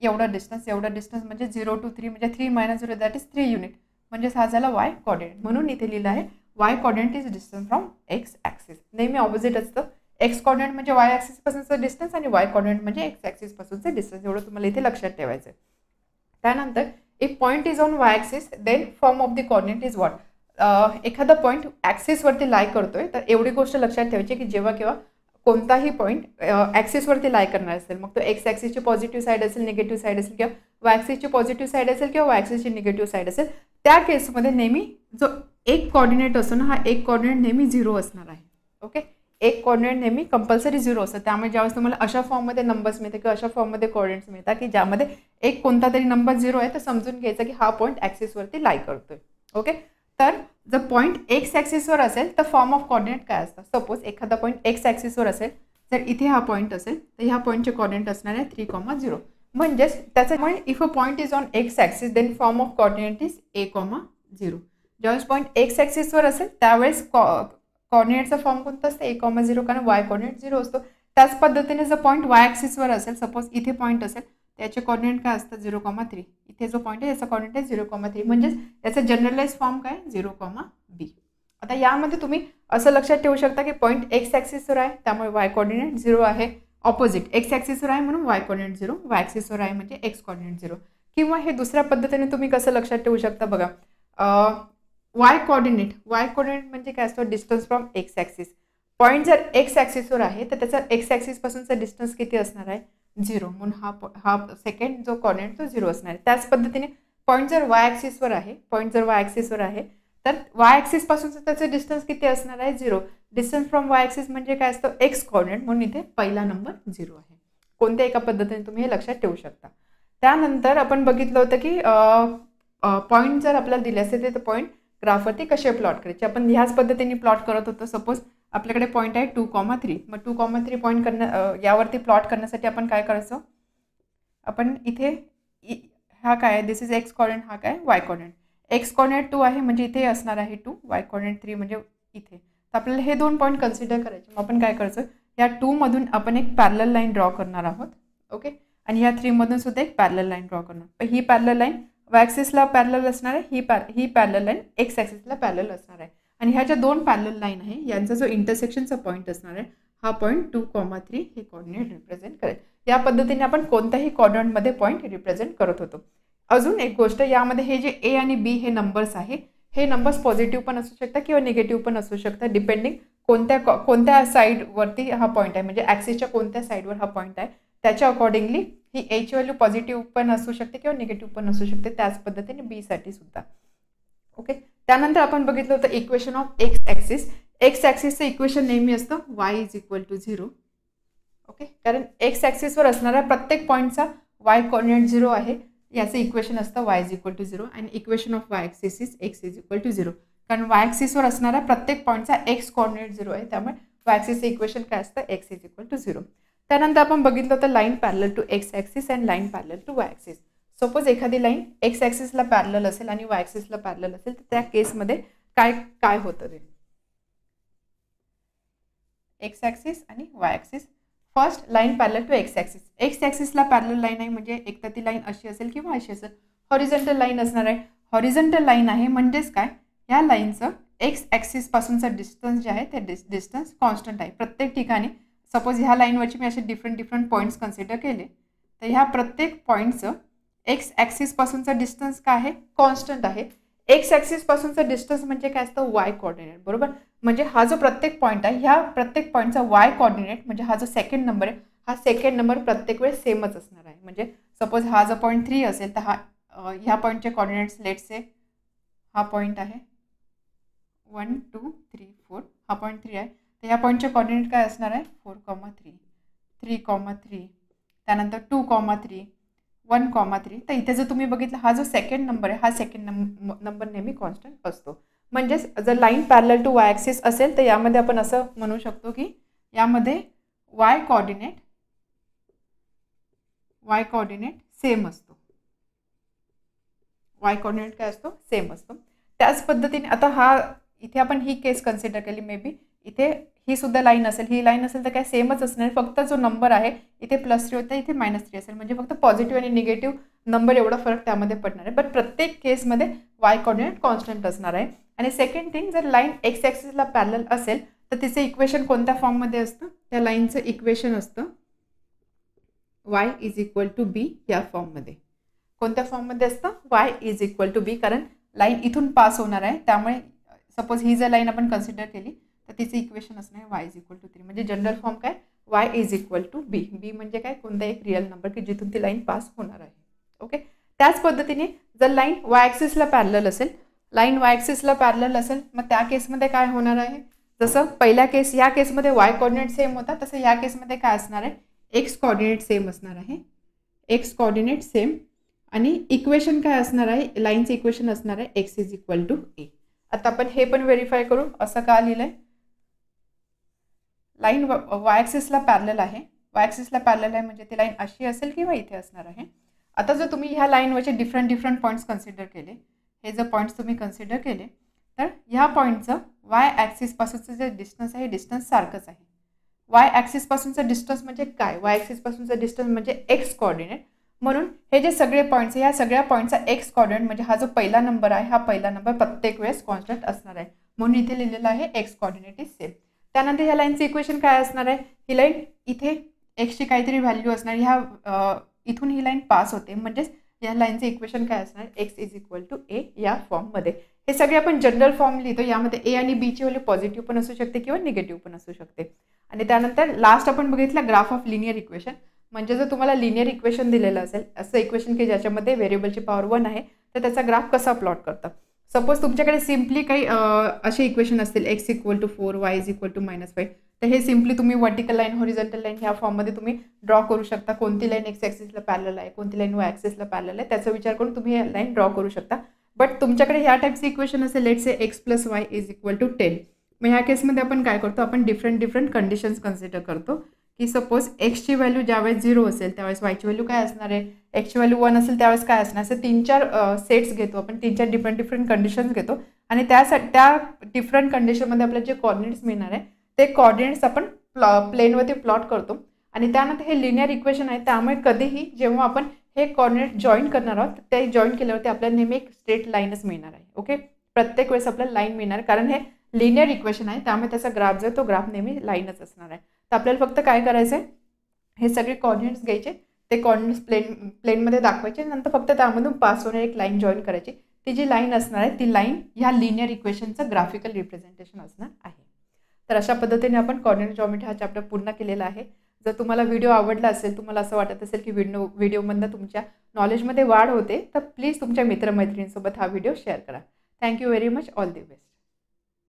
एवढा डिस्टन्स. एवढा डिस्टन्स म्हणजे 0 to 3 म्हणजे 3 - 0 दॅट इज 3 युनिट. म्हणजेच हा झाला वाय कोऑर्डिनेट. म्हणून इथे लिहिलं आहे y coordinate is distance from x axis. नेहमी ऑपोजिट असतं. एक्स कोऑर्डिनेट म्हणजे वाय ॲक्सिसपासूनचं डिस्टन्स आणि वाय कोऑर्डिनेट म्हणजे एक्स ॲक्सिसपासूनचं डिस्टन्स. एवढं तुम्हाला इथे लक्षात ठेवायचं आहे. त्यानंतर if point is on Y axis then form of the coordinate is what. एखादा पॉईंट ॲक्सिसवरती लाय करतोय तर एवढी गोष्ट लक्षात ठेवायची की जेव्हा केव्हा कोणताही पॉईंट ॲक्सिसवरती लाय करणार असेल, मग तो एक्स ॲक्सिसची पॉझिटिव्ह साईड असेल, निगेटिव्ह साईड असेल, किंवा वाय ॲक्सिसची पॉझिटिव्ह साईड असेल किंवा वाय ॲक्सिसची निगेटिव्ह साईड असेल, त्या केसमध्ये नेहमी जो एक कॉर्डिनेट असतो ना, हा एक कॉर्डिनेट नेहमी 0 असणार आहे. ओके, एक कॉर्डिनेट नेहमी कंपल्सरी 0 असतं. त्यामुळे ज्यावेळेस तुम्हाला अशा फॉर्ममध्ये नंबर्स मिळतात किंवा अशा फॉर्ममध्ये कॉर्डिनेट्स मिळतात की ज्यामध्ये एक कोणता तरी नंबर 0 आहे, तर समजून घ्यायचं की हा पॉईंट ॲक्सिसवरती लाय करतोय. ओके, तर जर पॉईंट एक्स ॲक्सिसवर असेल तर फॉर्म ऑफ कॉर्डिनेट काय असतं? सपोज एखादा पॉईंट एक्स ॲक्सिसवर असेल, तर इथे हा पॉईंट असेल तर ह्या पॉईंटचे कॉर्डिनेट असणार आहे 3,0. म्हणजेच त्याच्यामुळे if a point is on x axis then form of coordinate is a,0. ज्यावेळेस पॉईंट एक्स ॲक्सिसवर असेल त्यावेळेस कॉर्डिनेटचा फॉर्म कोणता असतं? a,0, कारण वाय कॉर्डिनेट 0 असतो. त्याच पद्धतीने जर पॉईंट वाय ॲक्सिसवर असेल, सपोज इथे पॉईंट असेल, त्याचे कॉर्डिनेट काय असतात? 0,3. इथे जो पॉईंट आहे याचा कॉर्डिनेट आहे 0,3. म्हणजेच याचा जनरलाइज फॉर्म काय? 0,b. आता यामध्ये तुम्ही असं लक्षात ठेवू शकता की पॉईंट एक्स ॲक्सिसवर आहे त्यामुळे वाय कॉर्डिनेट 0 आहे. ऑपोजिट एक्स ॲक्सिसवर आहे म्हणून वाय कॉर्डिनेट 0, वाय ॲक्सिसवर आहे म्हणजे एक्स कॉर्डिनेट 0. किंवा हे दुसऱ्या पद्धतीने तुम्ही कसं लक्षात ठेवू शकता बघा, वाय कॉर्डिनेट म्हणजे काय असतो? Distance from x axis. Point जर एक्स ॲक्सिसवर आहे तर त्याचा एक्स ॲक्सिसपासूनचा डिस्टन्स किती असणार आहे? 0. म्हणून हा सेकंड जो कॉर्डिनेट तो 0 असणार आहे. त्याच पद्धतीने पॉईंट जर वाय ॲक्सिसवर आहे, तर वाय ॲक्सिसपासूनचं त्याचं डिस्टन्स किती असणार आहे? 0. डिस्टन्स फ्रॉम वाय ॲक्सिस म्हणजे काय असतं? एक्स कॉर्डिनेट, म्हणून इथे पहिला नंबर 0 आहे. कोणत्या एका पद्धतीने तुम्ही हे लक्षात ठेवू शकता. त्यानंतर आपण बघितलं होतं की पॉईंट जर आपल्याला दिले असेल तर पॉईंट ग्राफवरती कसे प्लॉट करायचे. आपण ह्याच पद्धतीने प्लॉट करत होतो. सपोज आपल्याकडे पॉईंट आहे 2,3. मग 2,3 पॉईंट यावरती प्लॉट करण्यासाठी आपण काय करायचं? आपण इथे हा काय आहे? दिस इज एक्स कॉर्डिनेट, हा काय? Y coordinate. एक्स कॉर्डिनेट 2 आहे म्हणजे इथे असणार आहे 2, वाय कॉर्डिनेट 3 म्हणजे इथे. तर आपल्याला हे 2 पॉईंट कन्सिडर करायचे. मग आपण काय करायचं? या 2 मधून आपण एक पॅरलल लाईन ड्रॉ करणार आहोत. ओके, आणि ह्या 3 मधून सुद्धा एक पॅरलल लाईन ड्रॉ करणार. पण ही पॅरलल लाईन वाय ॲक्सिसला पॅरलल असणार आहे, ही पॅरलल लाईन एक्स ॲक्सिसला पॅरलल असणार आहे. आणि ह्या ज्या 2 पॅरलल लाईन आहे यांचा जो इंटरसेक्शनचा पॉईंट असणार आहे, हा पॉईंट 2,3 हे कॉर्डिनेट रिप्रेझेंट करेल. या पद्धतीने आपण कोणत्याही कॉर्डिनेटमध्ये पॉईंट रिप्रेझेंट करत होतो. अजून एक गोष्ट, यामध्ये हे जे ए आणि बी हे नंबर्स आहे, हे नंबर्स पॉझिटिव्ह पण असू शकतात किंवा निगेटिव्ह पण असू शकतात, डिपेंडिंग कोणत्या साईडवरती हा पॉईंट आहे, म्हणजे ॲक्सिसच्या कोणत्या साईडवर हा पॉईंट आहे त्याच्या अकॉर्डिंगली ही एची व्हॅल्यू पॉझिटिव्ह पण असू शकते किंवा निगेटिव्ह पण असू शकते. त्याच पद्धतीने बी साठी सुद्धा. ओके, त्यानंतर आपण बघितलं होतं equation of x axis. X ॲक्सिसचं इक्वेशन नेहमी असतं y is equal to 0. Okay, कारण एक्स ॲक्सिसवर असणारा प्रत्येक पॉईंटचा वाय कॉर्डिनेट 0 आहे. याचं इक्वेशन असतं वाय इज इक्वल टू 0 आणि equation of y axis is x is equal to 0. कारण वाय ॲक्सिसवर असणारा प्रत्येक पॉईंटचा एक्स कॉर्डिनेट 0 आहे, त्यामुळे वाय ॲक्सिसचं इक्वेशन काय असतं? X is equal to 0. त्यानंतर आपण बघितलं होतं line parallel to x axis and line parallel to y axis. Suppose एखादी लाईन एक्स ॲक्सिसला पॅरलल असेल आणि वाय ॲक्सिसला पॅरलल असेल तर त्या केसमध्ये काय होतं ते? एक्स ॲक्सिस आणि y axis. First line parallel to x axis. X ॲक्सिसला पॅरलल लाईन आहे म्हणजे एक तर ती लाईन अशी असेल किंवा अशी असेल. हॉरिझॉन्टल लाईन असणार आहे. हॉरिझॉन्टल लाईन आहे म्हणजेच काय? या लाईनचं एक्स ॲक्सिसपासूनचा डिस्टन्स जे आहे ते डिस्टन्स कॉन्स्टंट आहे प्रत्येक ठिकाणी. सपोज ह्या लाईनवरची मी असे डिफरंट पॉईंट्स कन्सिडर केले तर ह्या प्रत्येक पॉईंटचं एक्स ॲक्सिसपासूनचा डिस्टन्स काय आहे? कॉन्स्टंट आहे. एक्स ॲक्सिसपासूनचा डिस्टन्स म्हणजे काय असतं? वाय कॉर्डिनेट, बरोबर. म्हणजे हा जो प्रत्येक पॉईंट आहे ह्या प्रत्येक पॉईंटचा वाय कॉर्डिनेट म्हणजे हा जो सेकंड नंबर आहे, हा सेकंड नंबर प्रत्येक वेळेस सेमच असणार आहे. म्हणजे सपोज हा जो पॉईंट 3 असेल तर ह्या पॉईंटचे कॉर्डिनेट्स लेट्स से हा पॉईंट आहे 1 2 3 4, हा पॉईंट 3 आहे तर ह्या पॉईंटचे कॉर्डिनेट काय असणार आहे? 4,3 3,3, त्यानंतर 2,3 1,3. तर इथे जर तुम्ही बघितलं हा जो सेकंड नंबर आहे हा सेकंड नंबर नेहमी कॉन्स्टंट असतो. म्हणजेच जर line parallel to y axis असेल तर यामध्ये आपण असं म्हणू शकतो की यामध्ये वाय कॉर्डिनेट सेम असतो. वाय कॉर्डिनेट काय असतो? सेम असतो. त्याच पद्धतीने आता इथे आपण ही केस कन्सिडर केली, मे बी इथे ही सुद्धा लाईन असेल, ही लाईन असेल तर काय सेमच असणार, फक्त जो नंबर आहे इथे +3 होता इथे -3 असेल, म्हणजे फक्त पॉझिटिव्ह आणि निगेटिव्ह नंबर एवढा फरक त्यामध्ये पडणार आहे. बट प्रत्येक केसमध्ये वाय कॉर्डिनेट कॉन्स्टंट असणार आहे. आणि सेकंड थिंग, जर लाईन एक्स ॲक्सिसला पॅरलल असेल तर तिचे इक्वेशन कोणत्या फॉर्ममध्ये असतं? त्या लाईनचं इक्वेशन असतं y is equal to b या फॉर्ममध्ये. कोणत्या फॉर्ममध्ये असतं? वाय इज इक्वल टू बी, कारण लाईन इथून पास होणार आहे त्यामुळे सपोज ही जर लाईन आपण कन्सिडर केली तर तिचं इक्वेशन असणार आहे y इज इक्वल टू 3. म्हणजे जनरल फॉर्म काय, y is equal to b. B म्हणजे काय, कोणता एक रिअल नंबर की जिथून ती लाईन पास होणार आहे. ओके. त्याच पद्धतीने जर लाईन y ॲक्सिसला पॅरलल असेल, लाईन y ॲक्सिसला पॅरलल असेल, मग त्या केसमध्ये काय होणार आहे, जसं पहिल्या केस या केसमध्ये y कॉर्डिनेट सेम होता, तसं या केसमध्ये काय असणार आहे, x कॉर्डिनेट सेम असणार आहे. x कॉर्डिनेट सेम आणि इक्वेशन काय असणार आहे, लाईनचं इक्वेशन असणार आहे x is equal to a. आता आपण हे पण व्हेरीफाय करू. असं का लिहिलंय, लाईन y ॲक्सिसला पॅरलल आहे, y ॲक्सिसला पॅरलल आहे म्हणजे ती लाईन अशी असेल किंवा इथे असणार आहे. आता जर तुम्ही ह्या लाईनवरचे डिफरंट पॉईंट्स कन्सिडर केले, हे जर पॉईंट्स तुम्ही कन्सिडर केले तर ह्या पॉईंटचं y ॲक्सिसपासूनचं जे डिस्टन्स आहे डिस्टन्स सारखंच आहे. y ॲक्सिसपासूनचं डिस्टन्स म्हणजे काय, y ॲक्सिसपासूनचं डिस्टन्स म्हणजे x कॉर्डिनेट. म्हणून हे जे सगळे पॉईंट्स आहे, या सगळ्या पॉईंटचा x कॉर्डिनेट म्हणजे हा जो पहिला नंबर आहे, हा पहिला नंबर प्रत्येक वेळेस कॉन्स्टंट असणार आहे. म्हणून इथे लिहिलेलं आहे x कॉर्डिनेट इज सेम. त्यानंतर ह्या लाईनचं इक्वेशन काय असणार आहे, ही लाईन इथे एक्सची काहीतरी व्हॅल्यू असणार, ह्या इथून ही लाईन पास होते, म्हणजेच या लाईनचं इक्वेशन काय असणार, x is equal to a या फॉर्ममध्ये. हे सगळे आपण जनरल फॉर्म लिहितो. यामध्ये ए आणि बीची व्हॅल्यू पॉझिटिव्ह पण असू शकते किंवा निगेटिव्ह पण असू शकते. आणि त्यानंतर लास्ट आपण बघितलं ग्राफ ऑफ लिनियर इक्वेशन. म्हणजे जर तुम्हाला लिनियर इक्वेशन दिलेलं असेल, असं इक्वेशन की ज्याच्यामध्ये व्हेरिएबलची पॉवर 1 आहे, तर त्याचा ग्राफ कसा प्लॉट करता. सपोज तुमच्याकडे सिम्पली काही असे इक्वेशन असतील, x equal to 4, y is equal to -5. तर हे सिम्पली तुम्ही वर्टिकल लाईन, हॉरिझॉन्टल लाईन ह्या फॉर्ममध्ये तुम्ही ड्रॉ करू शकता. कोणती लाईन एक्स ॲक्सिसला पॅरलल आहे, कोणती लाईन वाय ॲक्सिसला पॅरलल आहे, त्याचा विचार करून तुम्ही हे लाईन ड्रॉ करू शकता. बट तुमच्याकडे ह्या टाईपचं इक्वेशन असेल, let's say x plus y is equal to 10. मग ह्या केसमध्ये आपण काय करतो, आपण डिफरंट कंडिशन्स कन्सिडर करतो की सपोज एक्सची व्हॅल्यू ज्यावेळेस 0 असेल त्यावेळेस वायची व्हॅल्यू काय असणार आहे, एक्सची व्हॅल्यू 1 असेल त्यावेळेस काय असणार. असे 3-4 सेट्स घेतो आपण, 3-4 डिफरंट कंडिशन्स घेतो आणि त्यासाठी त्या डिफरंट कंडिशनमध्ये आपल्याला जे कॉर्डिनेट्स मिळणार आहे ते कॉर्डिनेट्स आपण प्लेनवरती प्लॉट करतो. आणि त्यानंतर हे लिनियर इक्वेशन आहे, त्यामुळे कधीही जेव्हा आपण हे कॉर्डिनेट जॉईन करणार आहोत, ते जॉईन केल्यावरती आपल्याला नेहमी एक स्ट्रेट लाईनच मिळणार आहे. ओके. प्रत्येक वेळेस आपल्याला लाईन मिळणार, कारण हे लिनियर इक्वेशन आहे, त्यामुळे त्याचा ग्राफ जो तो ग्राफ नेहमी लाईनच असणार आहे. तर आपल्याला फक्त काय करायचं आहे, हे सगळे कॉर्डिनेट्स घ्यायचे, ते कॉर्डिनेट्स प्लेनमध्ये दाखवायचे, नंतर फक्त त्यामधून पास होणारी एक लाईन जॉईन करायची. ती जी लाईन असणार आहे ती लाईन ह्या लिनियर इक्वेशनचं ग्राफिकल रिप्रेझेंटेशन असणार आहे. तर अशा पद्धतीने आपण कॉर्डिनेट जॉमेट्री हा चॅप्टर पूर्ण केलेला आहे. जर तुम्हाला व्हिडिओ आवडला असेल, तुम्हाला असं वाटत असेल की व्हिडिओमधनं तुमच्या नॉलेजमध्ये वाढ होते, तर प्लीज तुमच्या मित्रमैत्रिणींसोबत हा व्हिडिओ शेअर करा. Thank you very much. All the best.